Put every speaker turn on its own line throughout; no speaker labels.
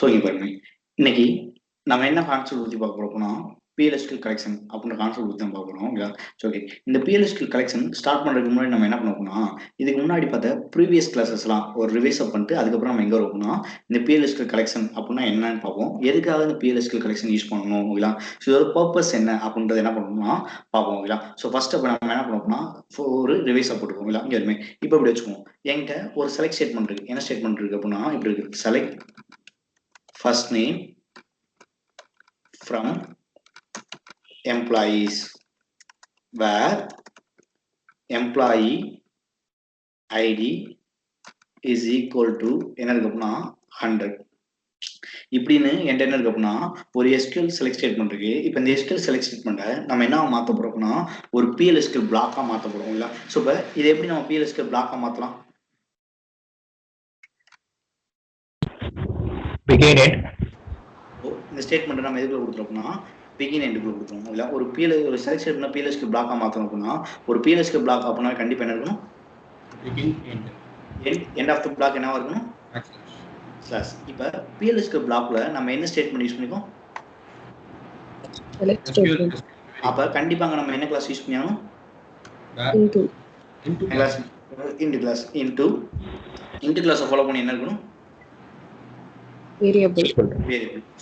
So இங்கே பாருங்க, இன்னைக்கு நம்ம என்ன கான்செப்ட் பற்றி பார்க்க போறோம்னா PLSQL கலெக்ஷன் அப்படின்ற கான்செப்ட் பற்றி தான் பார்க்க போறோம். ஓகே, இந்த PLSQL கலெக்ஷன் ஸ்டார்ட் பண்ணுறதுக்கு முன்னாடி நம்ம என்ன பண்ணோம்னா, இதுக்கு முன்னாடி பார்த்த ப்ரீவியஸ் கிளாஸஸ்லாம் ஒரு ரிவைஸ் அப் பண்ணிட்டு அதுக்கப்புறம் நம்ம எங்கே வருவோம்னா இந்த PLSQL கலெக்ஷன் அப்படின்னா என்னன்னு பார்ப்போம். எதுக்காக இந்த PLSQL கலெக்ஷன் யூஸ் பண்ணணும் ஓகேங்களா, ஸோ இதோட பர்பஸ் என்ன அப்படின்றது என்ன பண்ணணும்னா பார்ப்போம் ஓகேங்களா. ஸோ ஃபர்ஸ்ட் அப்போ நம்ம என்ன பண்ணோம்னா ஒரு ரிவைஸ் அப் போட்டுக்கோம் ஓகேங்களா. இங்கே வருமே இப்போ இப்படி வச்சுக்கோம், என்கிட்ட ஒரு செலக்ட் ஸ்டேட்மெண்ட் இருக்கு. என்ன ஸ்டேட்மெண்ட் இருக்கு அப்படின்னா இப்படி இருக்கு, select first name from employees where employee ID is equal to என்ன இருக்கு அப்படின்னா 100 இப்படின்னு என்கிட்ட என்ன இருக்கு அப்படின்னா ஒரு SQL select statement இருக்கு. இப்போ இந்த SQL select statement நம்ம என்ன மாற்ற போறோம்னா ஒரு PLSQL பிளாக்கா மாற்ற போறோம் இல்ல. ஸோ இப்போ இது எப்படி நம்ம PLSQL பிளாக்கா மாற்றலாம்? இந்த ஸ்டேட்மெண்ட் நம்ம எதுக்குள்ள கொடுத்துருக்கோம்னா பிகின் எண்டுக்குள்ள கொடுத்துருவோம் இல்ல. ஒரு செலக்ட் ஸ்டேட்மெண்ட் PLSQL பிளாக்கா மாற்றணும் அப்படின்னா ஒரு PLSQL பிளாக் அப்படின்னா கண்டிப்பா என்ன இருக்கணும், எண்ட் ஆஃப் தி பிளாக் என்னவா இருக்கணும், ஸ்லாஷ். இப்போ PLSQL பிளாக்ல நம்ம என்ன ஸ்டேட்மெண்ட் யூஸ் பண்ணிக்கோம், அப்ப கண்டிப்பாங்க நம்ம என்ன கிளாஸ் யூஸ் பண்ணியாகணும், இன்டு கிளாஸ் ஃபாலோ பண்ணி என்ன இருக்கணும், வேரியபிள்.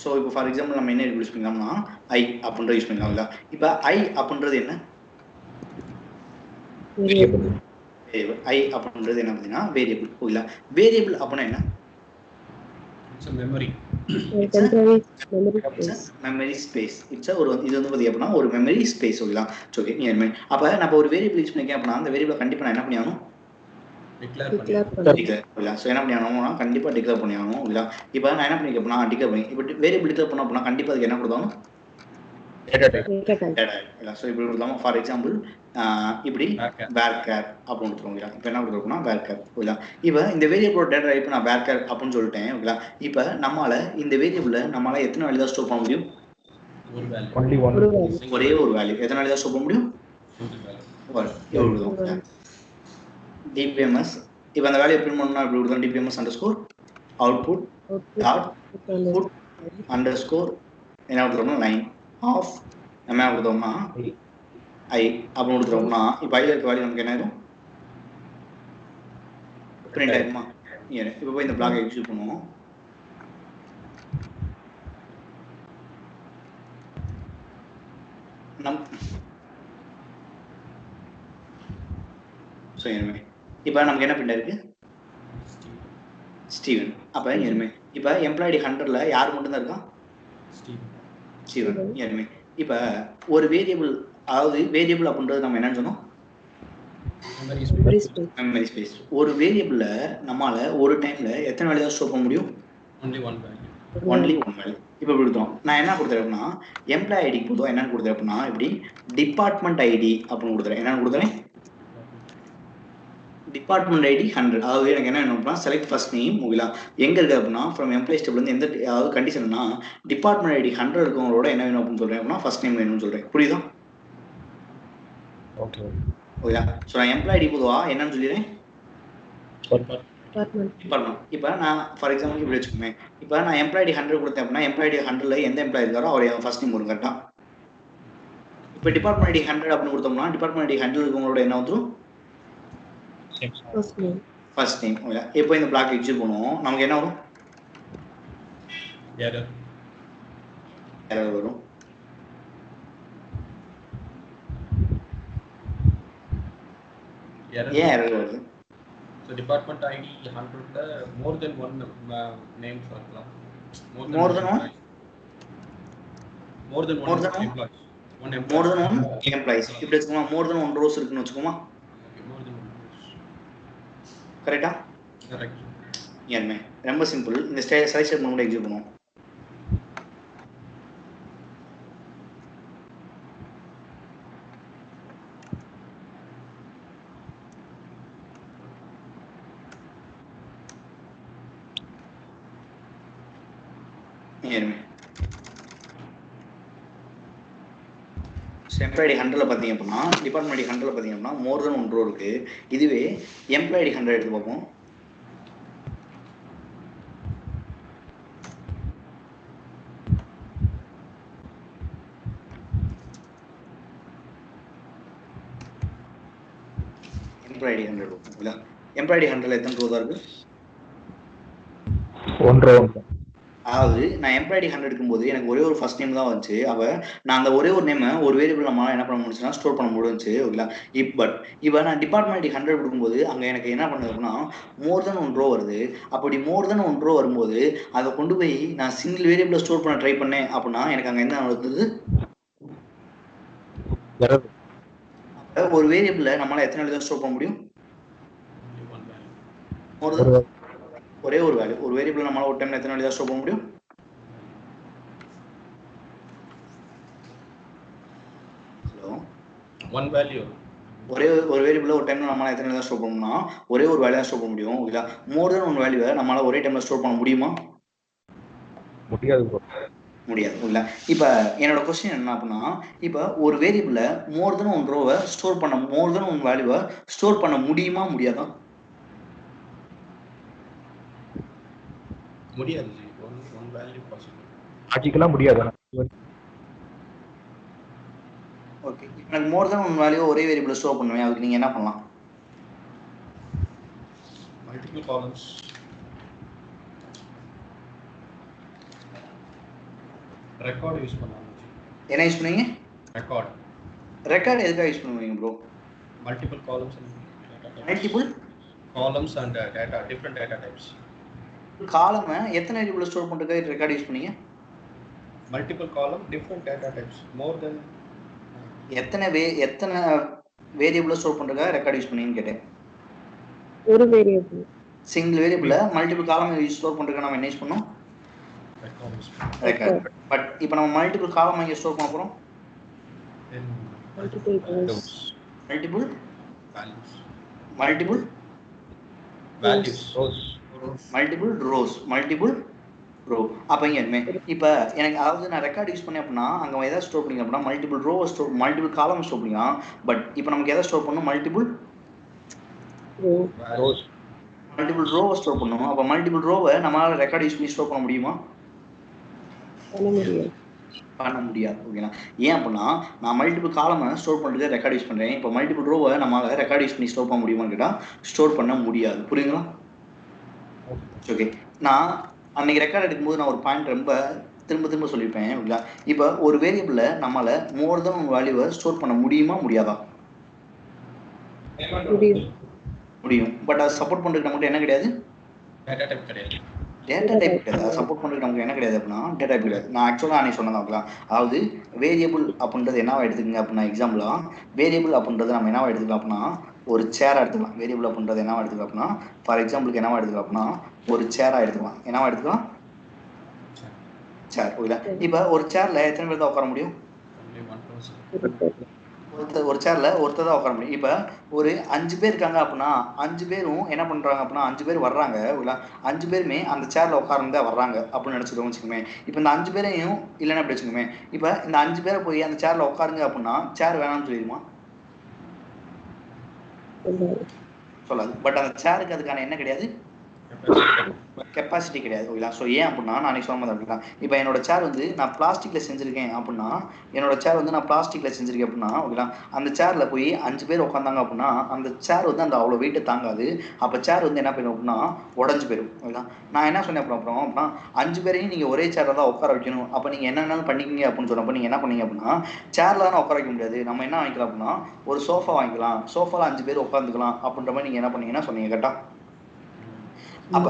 ஸோ இப்போ ஃபார் எக்ஸாம்பிள் நம்ம என்ன யூஸ் பண்ணலாம்னா ஐ அப்படின்ற யூஸ் பண்ணலாம்ல. இப்போ ஐ அப்படின்றது என்ன, வேரியபிள். ஐ அப்படின்றது என்ன அப்படின்னா வேரியபிள் ஓகேங்களா. வேரியபிள் அப்படின்னா என்ன, மெமரி ஸ்பேஸ். இட்ஸ் ஒரு இது வந்து பாத்தீங்க அப்படின்னா ஒரு மெமரி ஸ்பேஸ் ஓகேங்களா. ஓகே, அப்ப நான் ஒரு வேரியபிள் யூஸ் பண்ணிக்கேன் அப்படின்னா அந்த வேரியபிளை கண்டிப்பா நான் என்ன பண்ணியாகணும், டிக்ளேர் பண்ணலாம். ஸோ என்ன பண்ணியாகணும்னா கண்டிப்பா டிக்ளேர் பண்ணியாகணும் ஓகேங்களா. இப்போ நான் என்ன பண்ணிக்க அப்படின்னா டிக்ளேர் பண்ணி இப்போ வேரியபிள் டிக்ளேர் பண்ணோம் அப்படின்னா கண்டிப்பா அதுக்கு என்ன கொடுத்தாலும் டேட்டா. ஸோ இப்படி கொடுத்தாலும் ஃபார் எக்ஸாம்பிள் இப்படி வேர்கேர் அப்படின்னு கொடுத்துருவோம். இப்போ என்ன கொடுத்துருக்கோம்னா வேர்கேர் ஓகேங்களா. இப்போ இந்த வேரியபிளோட டேட்டா இப்போ நான் வேர்கேர் அப்படின்னு சொல்லிட்டேன் ஓகேங்களா. இப்போ நம்மளால இந்த வேரியபிள நம்மளால எத்தனை வேல்யூ தான் ஸ்டோர் பண்ண முடியும், ஒரே ஒரு வேல்யூ. எத்தனை வேல்யூ தான் ஸ்டோர் பண்ண முடியும், DPMS. இப்போ அந்த வேல்யூ பிரிண்ட் பண்ணனும்னா இப்படி கொடுத்தோம், DPMS underscore output dot put underscore என்ன கொடுத்துருவோம்னா லைன் ஆஃப் நம்ம என்ன கொடுத்தோம்னா ஐ அப்படின்னு கொடுத்துருவோம்னா இப்போ ஐல இருக்க வேல்யூ நமக்கு என்ன ஆயிடும், பிரிண்ட் ஆயிருமா. இப்போ போய் இந்த பிளாக் எக்ஸிக்யூட் பண்ணுவோம். ஸோ இனிமே இப்போ நமக்கு என்ன பிரிண்ட் இருக்கு, ஸ்டீவன். அப்போ இனிமே இப்போ எம்ப்ளாய்டி 100ல யார் மட்டும்தான் இருக்கான், ஸ்டீவன். இனிமே இப்போ ஒரு வேரியபிள், அதாவது வேரியபிள் அப்படின்றது நம்ம என்னன்னு சொன்னோம், மெமரி ஸ்பேஸ். ஒரு வேரியபிள்ல நம்மால ஒரு டைம்ல எத்தனை வேல்யூ தான் ஸ்டோர் பண்ண முடியும், ஒன்லி ஒன் வேல்யூ. இப்போ கொடுத்தோம் நான் என்ன கொடுத்துறேன்னா எம்ப்ளாய் ஐடிக்கு பொதுவாக என்னன்னு கொடுத்துறேன் அப்படின்னா இப்படி டிபார்ட்மெண்ட் ஐடி அப்படின்னு கொடுத்துறேன். என்னன்னு கொடுத்துறேன், டிபார்ட்மெண்ட் ஐடி 100. அதாவது எனக்கு என்ன வேணும்னா செலக்ட் ஃபர்ஸ்ட் நேம் ஓகேங்களா. எங்க இருக்கு அப்படின்னா ஃப்ரம் எம்ப்ளாய்ஸ் டேபிள் இருந்து எந்த அதாவது கண்டிஷன்னா டிபார்ட்மெண்ட் ஐடி 100 இருக்கவங்களோட என்ன வேணும் அப்படின்னு சொல்றேன் அப்படின்னா ஃபர்ஸ்ட் நேம் வேணும்னு சொல்றேன். புரியுதா, ஓகே ஓகேங்களா. ஸோ நான் எம்ப்ளாய் ஐடி பொதுவாக என்னன்னு சொல்லிடுறேன், டிபார்ட்மெண்ட். இப்போ நான் ஃபார் எக்ஸாம்பிள் இப்படி வச்சுக்கோங்க, இப்போ நான் எம்ப்ளாய் ஐடி 100 கொடுத்தேன் அப்படின்னா எம்ப்ளாய் ஐடி 100ல எந்த எம்ப்ளாய் இருக்காரோ அவர் ஃபர்ஸ்ட் நேம் வரும் கரெக்டா. இப்போ டிபார்ட்மெண்ட் ஐடி 100 அப்படின்னு கொடுத்தோம்னா டிபார்ட்மெண்ட் ஐடி 100 இருக்கவங்களோட என்ன வந்துடும், ஃபர்ஸ்ட் நேம். இப்போ இந்த பிளாக் எக்ஸிக்யூட் பண்ணுவோம், நமக்கு என்ன வரும், எரர் வரும். ஏன் எரர் வருது,
so department id 100 ல more than one names வரலாம்,
more than one employees. இப்படி வச்சுக்கோமா, more than one rows இருக்குன்னு வச்சுக்கோமா, கரெக்டா.
கரெக்ட்.
ஏன்மே ரொம்ப சிம்பிள். இந்த செலக்ட் ஸ்டேட்மெண்ட் மட்டும் எக்ஸிக்யூட் பண்ணுவோம். எம்ப்ளாய்டி 100ல பார்த்தீங்க அப்படின்னா டிபார்ட்மெண்ட் ஐடி 100ல பார்த்தீங்க அப்படின்னா மோர் தென் 1 ரோ இருக்கு. இதுவே எம்ப்ளாய்டி 100 எடுத்து பார்ப்போம். எம்ப்ளாய்டி 100 ஓகேங்களா. எம்ப்ளாய்டி 100ல எத்தனை ரோ தான் இருக்கு?
1 ரோ.
அதாவது நான் எம்ப்ளாய்டி 100 எடுக்கும்போது எனக்கு ஒரே ஒரு ஃபர்ஸ்ட் நேம் தான் வந்துச்சு. நான் அந்த ஒரே ஒரு நேமை ஒரு வேரியபிள் நம்மளால என்ன பண்ண முடிச்சுன்னா ஸ்டோர் பண்ண முடிஞ்சுச்சு ஓகேங்களா. இப்போ நான் டிபார்ட்மெண்ட் 100 கொடுக்கும்போது அங்கே எனக்கு என்ன பண்ணுது அப்படின்னா மோர் தென் 1 ரோ வருது. அப்படி மோர் தென் 1 ரோ வரும்போது அதை கொண்டு போய் நான் சிங்கிள் வேரியபிளை ஸ்டோர் பண்ண ட்ரை பண்ணேன் அப்படின்னா எனக்கு அங்கே என்ன நடந்தது? ஒரு வேரியபிளை நம்மளால எத்தனை வேல்யூ ஸ்டோர் பண்ண முடியும்? ஒரே ஒரு வேல்யூ. ஒரு வேரியபிள் நம்மளால ஒரு டைம்ல எத்தனை வேல்யூ ஸ்டோர் பண்ண முடியும்? Hello,
one value.
ஒரே ஒரு வேரியபிள் ஒரு டைம்ல நம்மளால எத்தனை வேல்யூ ஸ்டோர் பண்ணணும்னா ஒரே ஒரு வேல்யூ ஸ்டோர் பண்ண முடியும் ஓகேங்களா. மோர் தென் 1 வேல்யூவை நம்மளால ஒரே டைம்ல ஸ்டோர் பண்ண முடியுமா?
முடியாது ப்ரோ.
முடியாது இல்ல. இப்ப என்னோட क्वेश्चन என்ன அப்படின்னா இப்ப ஒரு வேரியபிள்ல மோர் தென் 1 ரோவை ஸ்டோர் பண்ண மோர் தென் 1 வேல்யூவை ஸ்டோர் பண்ண முடியுமா முடியாதா?
முடியாது ஜி. One value possible.
லாஜிக்கலா முடியாது.
ஓகே, எனக்கு மோர் தென் 1 வேல்யூ ஒரே வேரியபிள்ல ஸ்டோர் பண்ணுவேன். அதுக்கு நீங்க என்ன பண்ணலாம்?
Multiple columns. ரெக்கார்ட் யூஸ் பண்ணலாம் ஜி.
என்ன யூஸ் பண்ணுவீங்க?
ரெக்கார்ட்.
ரெக்கார்ட் எதுக்காக யூஸ் பண்ணுவீங்க bro?
Multiple columns and data types.
Multiple
columns and data, different data types.
காலமை எத்தனை வேரியபிள்ல ஸ்டோர் பண்றதுக்கு ரெக்கார்ட் யூஸ் பண்ணீங்க?
Multiple column, different data types. More than
எத்தனை வேரியபிள்ல ஸ்டோர் பண்றதுக்கு ரெக்கார்ட் யூஸ் பண்ணீங்கன்னு கேட்டேன்.
ஒரு வேரியபிள்.
சிங்கிள் வேரியபிள்ல மல்டிபிள் காலம் ஸ்டோர் பண்றதுக்கு நம்ம என்ன யூஸ் பண்ணோம்? ரெக்கார்ட். பட் இப்போ நம்ம மல்டிபிள் காலம் எங்க ஸ்டோர் பண்ண போறோம்?
Multiple rows.
Multiple
values.
Multiple
values.
Multiple rows. Multiple row. அப்ப இங்க இப்ப எனக்கு அதாவது நான் ரெக்கார்ட் யூஸ் பண்ணேன் அப்படின்னா அங்க எதை ஸ்டோர் பண்ணிங்க அப்படின்னா multiple row store multiple column store பண்ணிக்கலாம். பட் இப்போ நமக்கு எதை ஸ்டோர் பண்ணணும்? Multiple
rows.
மல்டிபிள் ரோவை ஸ்டோர் பண்ணணும். அப்ப மல்டிபிள் ரோவை நம்மளால ரெக்கார்ட் யூஸ் பண்ணி ஸ்டோர் பண்ண முடியுமா? பண்ண முடியாது ஓகேங்களா. ஏன் அப்படின்னா நான் மல்டிபிள் காலமை ஸ்டோர் பண்ணுறதுக்கு ரெக்கார்ட் யூஸ் பண்ணுறேன். இப்போ மல்டிபிள் ரோவை நம்மளால ரெக்கார்ட் யூஸ் பண்ணி ஸ்டோர் பண்ண முடியுமான்னு கேட்டால் ஸ்டோர் பண்ண முடியாது. புரியுங்களா? ஓகே, நான் அன்னைக்கு ரெக்கார்ட் எடுக்கும்போது நான் ஒரு பாயிண்ட் ரொம்ப திரும்ப சொல்லியிருப்பேன் ஓகேங்களா. இப்போ ஒரு வேரியபிள்ல நம்மளால மோர் தென் 1 வேல்யூவை ஸ்டோர் பண்ண முடியுமா முடியாதா? முடியும். பட் அதை சப்போர்ட் பண்ணுறதுக்கு நம்மகிட்ட என்ன கிடையாது?
டேட்டா டைப் கிடையாது.
டேட்டா டைப் கிடையாது. அதை சப்போர்ட் பண்ணுறதுக்கு நமக்கு என்ன கிடையாது அப்படின்னா டேட்டா டைப் கிடையாது. நான் ஆக்சுவலாக அன்னைக்கு சொன்னதான் ஓகேங்களா. அதாவது வேரியபிள் அப்படின்றது என்னவா எடுத்துக்கங்க அப்படின்னா எக்ஸாம்பிளாக வேரியபிள் அப்படின்றது நம்ம என்னவா எடுத்துக்கலாம் அப்படின்னா ஒரு சேராக எடுத்துக்கலாம். வேரியபிள் அப்படின்றது என்னவா எடுத்துக்கலாம் அப்படின்னா ஃபார் எக்ஸாம்பிளுக்கு என்னவா எடுத்துக்கலாம் அப்படின்னா ஒரு சேராக எடுத்துக்கலாம். என்னவா எடுத்துக்கலாம்? சேர் ஓகேங்களா. இப்போ ஒரு சேர்ல எத்தனை பேர் தான் உட்கார முடியும்? ஒரு சேர்ல ஒருத்தர் தான் உட்கார முடியும். இப்போ ஒரு 5 பேர் இருக்காங்க அப்படின்னா 5 பேரும் என்ன பண்றாங்க அப்படின்னா 5 பேர் வர்றாங்க ஓகேங்களா. 5 பேருமே அந்த சேர்ல உட்கார்ந்து வர்றாங்க அப்படின்னு நினைச்சுக்கோங்க வச்சுக்கோமே. இப்போ இந்த 5 பேரையும் இல்லைன்னா அப்படி வச்சுக்கோமே. இப்போ இந்த 5 பேரை போய் அந்த சேர்ல உட்காருங்க அப்படின்னா சேர் வேணாம்னு சொல்லிடுமா? சொல்லாது. பட் அந்த சேருக்கு அதுக்கான என்ன கிடையாது? கெப்பாசிட்டி கிடையாது ஓகேங்களா. ஸோ ஏன் அப்படின்னா நான் சொன்ன மாதிரி அப்படின்னா இப்போ என்னோட சேர் வந்து நான் பிளாஸ்டிக்ல செஞ்சிருக்கேன் அப்படின்னா ஓகேங்களா. அந்த சேர்ல போய் 5 பேர் உட்காந்தாங்க அப்படின்னா அந்த சேர் வந்து அந்த அவ்வளோ வெயிட்டை தாங்காது. அப்போ சேர் வந்து என்ன பண்ணும் அப்படின்னா உடஞ்சு போயிடும் ஓகேங்களா. நான் என்ன சொன்னேன் அப்புறம் அப்படின்னா 5 பேரையும் நீங்க ஒரே சேர்ல தான் உட்கார வைக்கணும். அப்போ நீங்க என்னென்ன பண்ணிக்கிங்க அப்படின்னு சொன்னப்போ நீங்க என்ன பண்ணீங்க அப்படின்னா சேர்ல தான் உட்கார வைக்க முடியாது. நம்ம என்ன வாங்கிக்கலாம் அப்படின்னா ஒரு சோஃபா வாங்கிக்கலாம். சோஃபால 5 பேர் உட்காந்துக்கலாம் அப்படின்ற மாதிரி நீங்க என்ன பண்ணீங்கன்னா சொன்னீங்க கரெக்டா. அப்ப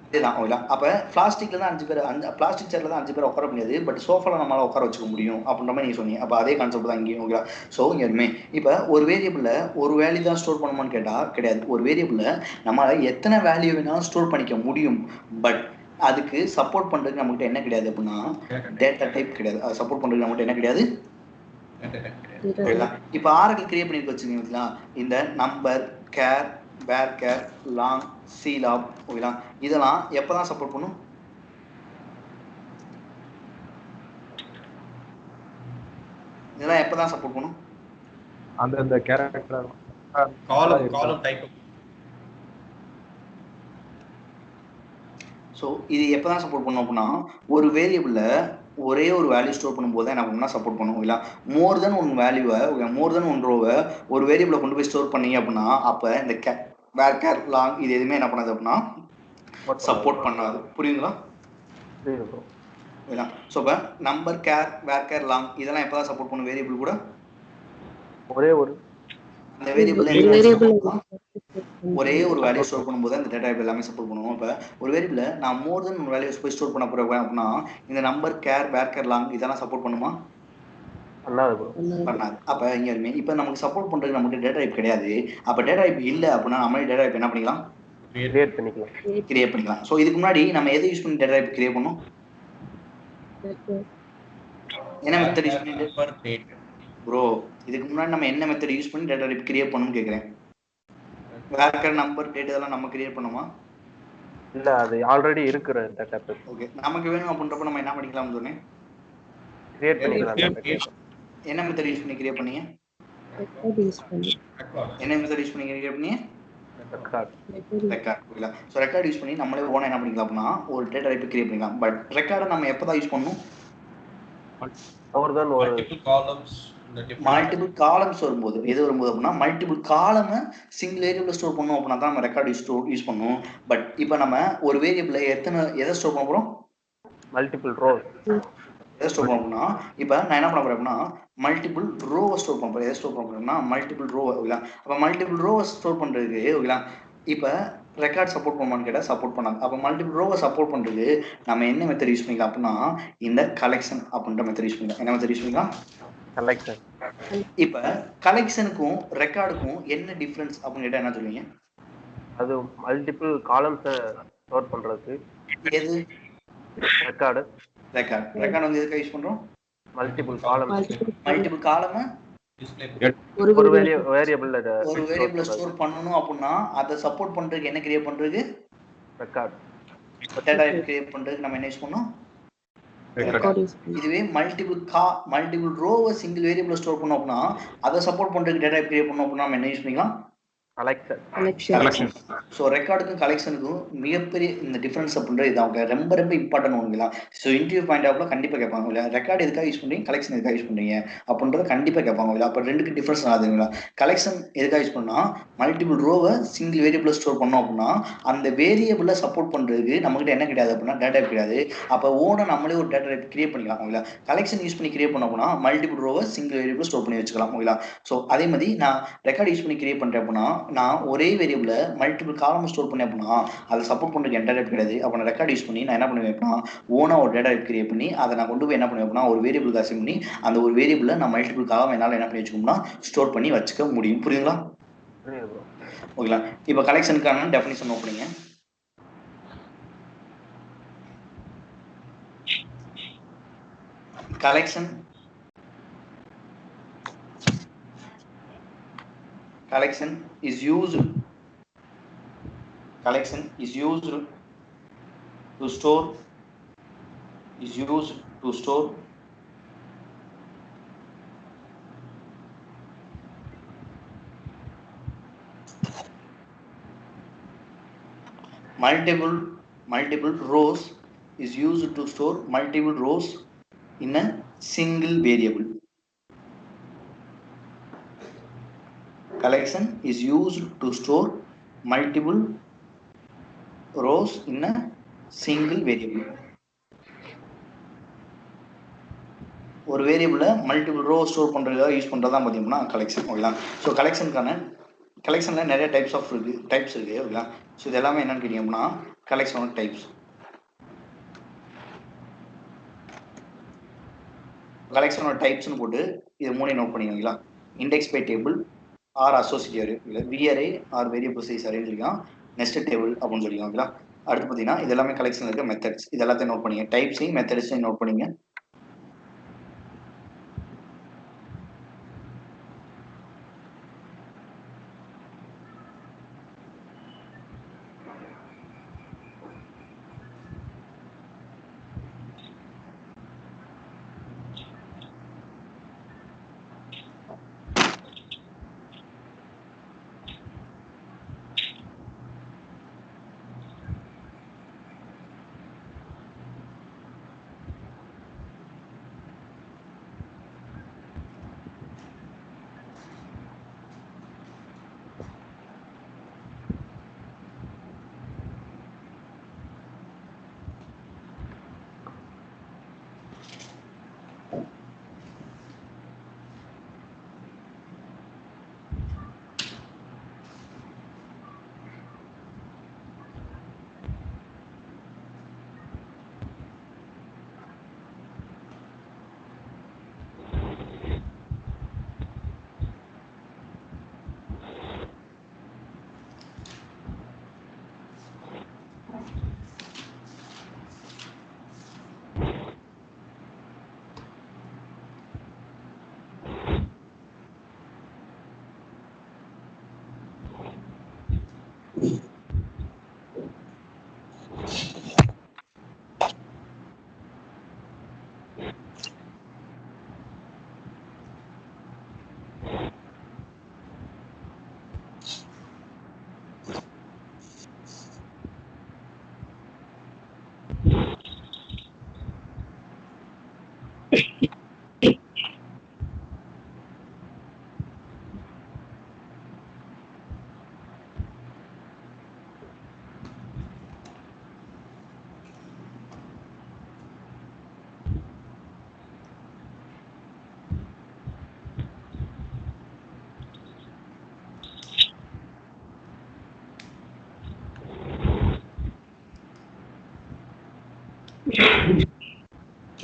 இதுதான் ஓகேங்களா. அப்ப பிளாஸ்டிக்ல தான் 5 பேர் பிளாஸ்டிக் சேர்ல தான் 5 பேர் உட்கார முடியாது. பட் சோஃபால நம்மளால உட்கார வச்சுக்க முடியும் அப்படின்ற மாதிரி நீங்க சொன்னீங்க. அப்ப அதே கான்செப்ட் தான் இங்கேயும் ஓகேங்களா. ஸோ இங்கே இப்ப ஒரு வேரியபிள்ல ஒரு வேல்யூ தான் ஸ்டோர் பண்ணுமான்னு கேட்டா கிடையாது. ஒரு வேரியபிள்ல நம்மளால எத்தனை வேல்யூ வேணாலும் ஸ்டோர் பண்ணிக்க முடியும். பட் அதுக்கு சப்போர்ட் பண்றதுக்கு நம்மகிட்ட என்ன கிடையாது அப்படின்னா டேட்டா டைப் கிடையாது. அது சப்போர்ட் பண்றதுக்கு நம்மகிட்ட என்ன கிடையாது? இப்ப ஆரக்கிள் கிரியேட் பண்ணி வச்சுக்கீங்களா. இந்த நம்பர், கேர், வேர் கேர், லாங், சீலாப் ஓகேங்களா. இதெல்லாம் எப்பதான் சப்போர்ட் பண்ணும்? இதெல்லாம் எப்பதான் சப்போர்ட் பண்ணும்?
அந்த கேரக்டர்
காலம் டைப்.
ஸோ இது எப்பதான் சப்போர்ட் பண்ணும் அப்படின்னா ஒரு வேரியபிள்ல ஒரே ஒரு வேல்யூ ஸ்டோர் பண்ணும்போது தான் என்ன பண்ணா சப்போர்ட் பண்ணும் இல்ல மோர் தென் ஒன் வேல்யூவை மோர் தென் ஒன் ரோவை ஒரு வேரியபிளை கொண்டு போய் ஸ்டோர் பண்ணீங்க அப்படின்னா அப்ப இந்த வேர் கேர் லாங் இது எதுவுமே என்ன பண்ணாது அப்படின்னா சப்போர்ட் பண்ணாது. புரியுங்களா?
புரியுது ப்ரோ.
ஓகேங்களா? ஸோ இப்போ நம்பர் கேர் வேர் கேர் லாங் இதெல்லாம் எப்பதான் சப்போர்ட் பண்ணும் வேரியபிள் கூட
ஒரே ஒரு
அந்த வேரியபிள்
ஒரு வேரியபிள்
ஒரே ஒரு வேல்யூ ஸ்டோர் பண்ணும்போது அந்த டேட்டா டைப் எல்லாமே சப்போர்ட் பண்ணுவோம். இப்போ ஒரு வேரியபிள் நான் மோர் தென் ஒரு வேல்யூஸ் போய் ஸ்டோர் பண்ண போறேன் அப்படின்னா இந்த நம்பர் கேர் வேர் கேர் லாங் இதெல்லாம் சப்போர்ட் பண்ணுமா?
பண்ணாது ப்ரோ.
பண்ணாது. அப்ப இங்க வருமே இப்போ நமக்கு சப்போர்ட் பண்றது நமக்கு டேட்டா டைப் கிடையாது. அப்ப டேட்டா டைப் இல்ல அப்படின்னா நம்மளே டேட்டா டைப் என்ன பண்ணிக்கலாம்?
கிரியேட் பண்ணிக்கலாம்.
கிரியேட் பண்ணிக்கலாம். ஸோ இதுக்கு முன்னாடி நம்ம எதை யூஸ் பண்ணி டேட்டா டைப் கிரியேட் பண்ணோம்? என்ன மெத்தட் யூஸ் பண்ணி ப்ரோ இதுக்கு முன்னாடி நம்ம என்ன மெத்தட் யூஸ் பண்ணி டேட்டா டைப் கிரியேட் பண்ணணும்னு கேக்குறேன். வேர்க்கர் நம்பர் டேட் இதெல்லாம் நம்ம கிரியேட் பண்ணுமா?
இல்ல அது ஆல்ரெடி இருக்கிற டேட்டா டைப்.
ஓகே நமக்கு வேணும் அப்படின்றப்ப நம்ம என்ன பண்ணிக்கலாம்னு சொன்னேன்?
கிரியேட் பண்ணிக்கலாம்.
என்ன மெத்தட் யூஸ் பண்ணி கிரியேட் பண்ணீங்க? என்ன மெத்தட் யூஸ் பண்ணி கிரியேட் பண்ணீங்க? ரெக்கார்ட். ஓகேங்களா? ஸோ ரெக்கார்ட் யூஸ் பண்ணி நம்மளே ஓனா என்ன பண்ணிக்கலாம் அப்படின்னா ஒரு டேட்டா டைப் கிரியேட் பண்ணிக்கலாம். பட் ரெக்கார்டை நம்ம எப்பதான் யூஸ் பண்ணணும்?
மோர் தென் ஒரு
மல்டிபிள் காலம்ஸ் வரும்போது எது வரும்போது அப்படின்னா மல்டிபிள் காலமை சிங்கிள் வேரியபிள் ஸ்டோர் பண்ணோம் அப்படின்னா தான் நம்ம ரெக்கார்டு யூஸ் பண்ணுவோம். பட் இப்போ நம்ம ஒரு வேரியபிளை எதை ஸ்டோர் பண்ண போறோம்?
மல்டிபிள் ரோ
எதை ஸ்டோர் பண்ண போறோம்னா இப்போ நான் என்ன பண்ண போறேன் அப்படின்னா மல்டிபிள் ரோவை ஸ்டோர் பண்ண போறேன். எதை ஸ்டோர் பண்ண போறேன்னா மல்டிபிள் ரோவை. ஓகேங்களா? அப்போ மல்டிபிள் ரோவை ஸ்டோர் பண்றதுக்கு ஓகேங்களா இப்போ ரெக்கார்ட் சப்போர்ட் பண்ணுமான்னு கேட்டால் சப்போர்ட் பண்ணாது. அப்போ மல்டிபிள் ரோவை சப்போர்ட் பண்றது நம்ம என்ன மெத்தட் யூஸ் பண்ணிக்கலாம் அப்படின்னா இந்த கலெக்ஷன் அப்படின்ற மெத்தட் யூஸ் பண்ணிக்கலாம். என்ன மெத்தட் யூஸ் பண்ணிக்கலாம்?
கலெக்ஷன்.
இப்ப கலெக்ஷனுக்கும் ரெக்கார்டுக்கும் என்ன டிஃபரன்ஸ் அப்படின்னு கேட்டா என்ன சொல்லுவீங்க?
அது மல்டிபிள் காலம்ஸ் ஸ்டோர் பண்றதுக்கு.
எது?
ரெக்கார்ட்
வந்து எதுக்கு யூஸ் பண்றோம்?
மல்டிபிள் காலம்
ஒரு
வேரியபிள்ல
ஸ்டோர் பண்ணனும் அப்படினா அத சப்போர்ட் பண்றதுக்கு என்ன கிரியேட் பண்றது?
ரெக்கார்ட்.
டேட்டா கிரியேட் பண்றதுக்கு நம்ம என்ன யூஸ் பண்ணோம்? இதுவே மல்டிபிள் ரோவை சிங்கிள் வேரியபிள் ஸ்டோர் பண்ணோம் அப்படின்னா அதை சப்போர்ட் பண்றதுக்கு டேட்டா கிரியேட் பண்ணோம் அப்படின்னா நம்ம என்ன யூஸ் பண்ணிக்கலாம்? கலெக்ஷன். ஸோ ரெக்கார்டுக்கும் கலெக்ஷனுக்கும் மிகப்பெரிய இந்த டிஃபரன்ஸ் அப்படின்றது இதாக ரொம்ப ரொம்ப இம்பார்ட்டன் ஒன்றுங்களா. ஸோ இன்டர்வியூ பாயிண்ட் ஆஃப்ல கண்டிப்பாக கேட்பாங்க இல்லையா ரெக்கார்டு எதுக்காக யூஸ் பண்ணுறீங்க கலெக்ஷன் எதுக்காக யூஸ் பண்ணுறீங்க அப்படின்றத கண்டிப்பாக கேட்பாங்க இல்லையா. அப்போ ரெண்டுக்கு டிஃபரன்ஸ் ஆகுதுங்களா. கலெக்ஷன் எதுக்காக யூஸ் பண்ணா மல்டிபிள் ரோவை சிங்கிள் வேரியபிள் ஸ்டோர் பண்ணோம் அப்படின்னா அந்த வேரியபிளை சப்போர்ட் பண்ணுறதுக்கு நம்மகிட்ட என்ன கிடையாது அப்படின்னா டேட்டா கிடையாது. அப்போ ஓனை நம்மளே ஒரு டேட்டா கிரியேட் பண்ணிக்கலாம் இல்லையா. கலெக்ஷன் யூஸ் பண்ணி கிரியேட் பண்ணோம் அப்படின்னா மல்டிபிள் ரோவை சிங்கிள் வேரியபிள் ஸ்டோர் பண்ணி வச்சுக்கலாம் ஓகேங்களா. ஸோ அதே மாதிரி நான் ரெக்கார்டு யூஸ் பண்ணி கிரியேட் பண்ணுறேன் அப்படின்னா நான் ஒரே வேரியபிள மல்டிபிள் காலம் ஸ்டோர் பண்ணி அப்படின்னா அதை சப்போர்ட் பண்ணுறதுக்கு என் டேட்டா கிடையாது. அப்போ நான் ரெக்கார்ட் யூஸ் பண்ணி நான் என்ன பண்ணுவேன் அப்படின்னா ஓனா ஒரு டேட்டா கிரியேட் பண்ணி அதை நான் கொண்டு போய் என்ன பண்ணுவேன் அப்படின்னா ஒரு வேரியபிள் அசைன் பண்ணி அந்த ஒரு வேரியபிள நான் மல்டிபிள் காலம் என்னால் என்ன பண்ணி வச்சுக்கோம்னா ஸ்டோர் பண்ணி வச்சுக்க முடியும். புரியுங்களா? ஓகேங்களா. இப்போ கலெக்ஷனுக்கான டெஃபினிஷன் நோட் பண்ணுங்க. Collection is used to store multiple rows is used to store multiple rows in a single variable. Collection is used to store multiple rows in a single variable. ஒரு வேரியபிள multiple row store பண்றதுக்காக use பண்றதா பாத்தீங்கன்னா collection ஓகேங்களா. So கலெக்ஷன்ல நிறைய types இருக்கு ஓகேங்களா. So இது எல்லாமே என்னன்னு கேட்டீங்கன்னா கலெக்ஷனோட டைப்ஸ். கலெக்ஷனோட டைப்ஸ்னு போட்டு இது மூணையும் நோட் பண்ணிக்கோங்களா. Index by table or associative இல்லை விஆர்ஏ ஆர் வேரியபிள் சைஸ் அரேஞ்ச் இருக்கலாம் நெஸ்டட் டேபிள் அப்படின்னு சொல்லிக்கோங்களா. அடுத்து பார்த்தீங்கன்னா இது எல்லாமே கலெக்ஷன்ல இருக்க மெத்தட்ஸ் இது எல்லாத்தையும் நோட் பண்ணிங்க. டைப்ஸையும் மெத்தட்ஸையும் நோட் பண்ணிங்க.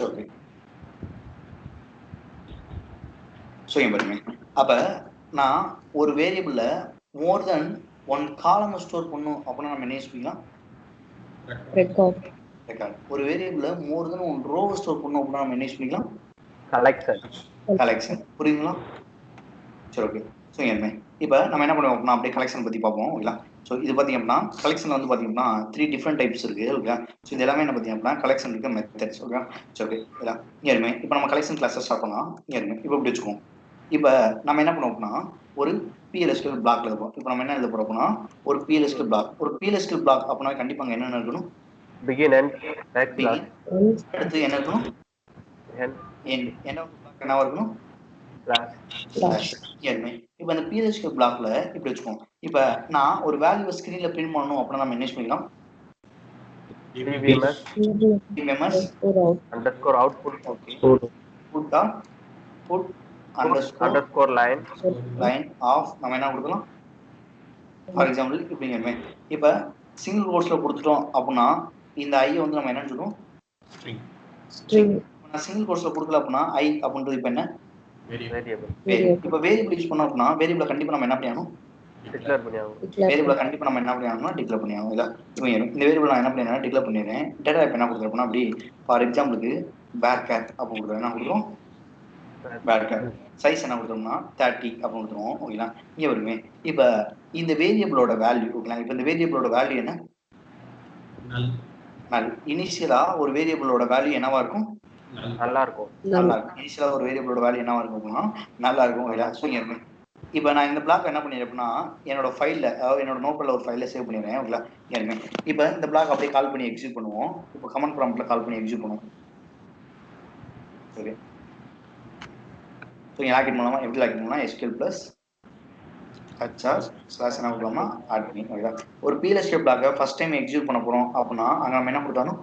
ஓகே. ஸோ இங்க பாருங்க. அப்ப நான் ஒரு வேரியபிள்ல மோர் தென் ஒன் காலம் ஸ்டோர் பண்ணும் அப்படின்னா நம்ம என்ன யூஸ் பண்ணிக்கலாம்?
ரெக்கார்ட்.
ரெக்கார்ட். ஒரு வேரியபிள்ல மோர் தென் ஒன் ரோ ஸ்டோர் பண்ணும் அப்படின்னா நம்ம என்ன யூஸ் பண்ணிக்கலாம்?
கலெக்ஷன்.
கலெக்ஷன். புரியுங்களா? சரி ஓகே. ஸோ என்ன இப்போ நம்ம என்ன பண்ணுவோம் அப்படின்னா அப்படியே கலெக்ஷன் பற்றி பார்ப்போம் ஓகேங்களா? ஸோ இது பார்த்தீங்க அப்படின்னா கலெக்ஷன் வந்து பார்த்தீங்கன்னா 3 டிஃப்ரெண்ட் டைப்ஸ் இருக்குது ஓகே. ஸோ இது எல்லாமே என்ன பார்த்தீங்க அப்படின்னா கலெக்ஷன் இருக்க மெத்தட்ஸ் ஓகே. சரி ஓகே இல்லை இயருமே இப்போ நம்ம கலெக்ஷன் கிளாஸஸ் ஸ்டார்ட் பண்ணலாம் இயருமே இப்போ இப்படி வச்சுக்கோம். இப்போ நம்ம என்ன பண்ணுவோம் அப்படின்னா ஒரு PLSQL பிளாக்ல இருப்போம். இப்போ நம்ம என்ன எழுத போறோம் அப்படின்னா ஒரு PLSQL பிளாக். ஒரு PLSQL பிளாக் அப்படின்னா கண்டிப்பாக அங்கே என்னென்ன இருக்கணும்?
Begin and back class.
அடுத்து என்ன இருக்கணும்? என்னவா இருக்கணும்? இப்போ இந்த PLSQL பிளாக்ல இப்படி வச்சுக்கோம். இப்போ நான் ஒரு வேல்யூவை ஸ்கிரீன்ல பிரிண்ட் பண்ணணும் அப்படின்னா நம்ம என்ன பண்ணிக்கலாம்?
DBMS underscore output
okay. put
underscore line
of நம்ம என்ன கொடுக்கலாம்? ஃபார் எக்ஸாம்பிள் இப்படிங்க. இப்போ சிங்கிள் கோட்ஸ்ல கொடுத்துட்டோம் அப்படின்னா இந்த ஐ வந்து நம்ம என்னன்னு சொல்லுவோம்?
ஸ்ட்ரிங்.
நான் சிங்கிள் கோட்ஸ்ல கொடுக்கல அப்படின்னா ஐ அப்படின்றது இப்போ என்ன?
வேரியபிள்.
இப்போ வேரியபிள் யூஸ் பண்ணோம் அப்படின்னா வேரியபிளை கண்டிப்பா நம்ம என்ன பண்ணியாகணும்?
டிக்ளேர் பண்ணியாகணும்.
வேரியபிளை கண்டிப்பா நம்ம என்ன பண்ணியாகணும்னா டிக்ளேர் பண்ணியாகணும். இல்லை இப்போ இந்த வேரியபிள் நான் என்ன பண்ணிடுறேன்? டிக்ளேர் பண்ணிடுறேன். டேட்டா டைப் என்ன கொடுத்துருப்போம்னா அப்படி ஃபார் எக்ஸாம்பிளுக்கு வேர் கேட் அப்போ கொடுக்குறோம். என்ன கொடுக்குறோம்? வேர் கேட். சைஸ் என்ன கொடுத்தோம்னா 30 அப்போ கொடுத்துருவோம் ஓகேங்களா? இங்கே வருமே. இப்போ இந்த வேரியபிளோட வேல்யூ ஓகேங்களா? இப்போ இந்த வேரியபிளோட வேல்யூ என்ன? நல். இனிஷியலா ஒரு வேரியபிளோட வேல்யூ என்னவா இருக்கும்?
நல்லா இருக்கும்.
நல்லா இருக்கும். இனிஷியலா ஒரு வேரியபிளோட வேல்யூ என்னவா இருக்கும்? நல்லா இருக்கும் ஓகேங்களா? ஸோ இங்கே இப்போ நான் இந்த பிளாக் என்ன பண்ணிடுறேன்னா என்னோட ஃபைலில் அதாவது என்னோட நோட்டில் ஒரு ஃபைலில் சேவ் பண்ணிடுறேன் ஓகேங்களா? ஏற்கனவே இப்போ இந்த பிளாக் அப்படியே கால் பண்ணி எக்ஸிக்யூட் பண்ணுவோம். இப்போ கமெண்ட் ப்ராம்ப்ட்ல கால் பண்ணி எக்ஸிக்யூட் பண்ணுவோம். சரி. ஸோ இங்கே லாக்கின் மூலமா எப்படி லாக்கின் பண்ணலாம்? SQL + HR/ என்ன கொடுக்கலாமா? admin ஓகேங்களா? ஒரு PLSQL பிளாக்கை ஃபர்ஸ்ட் டைம் எக்ஸிக்யூட் பண்ண போகிறோம் அப்படின்னா அங்கே நம்ம என்ன கொடுத்தாலும்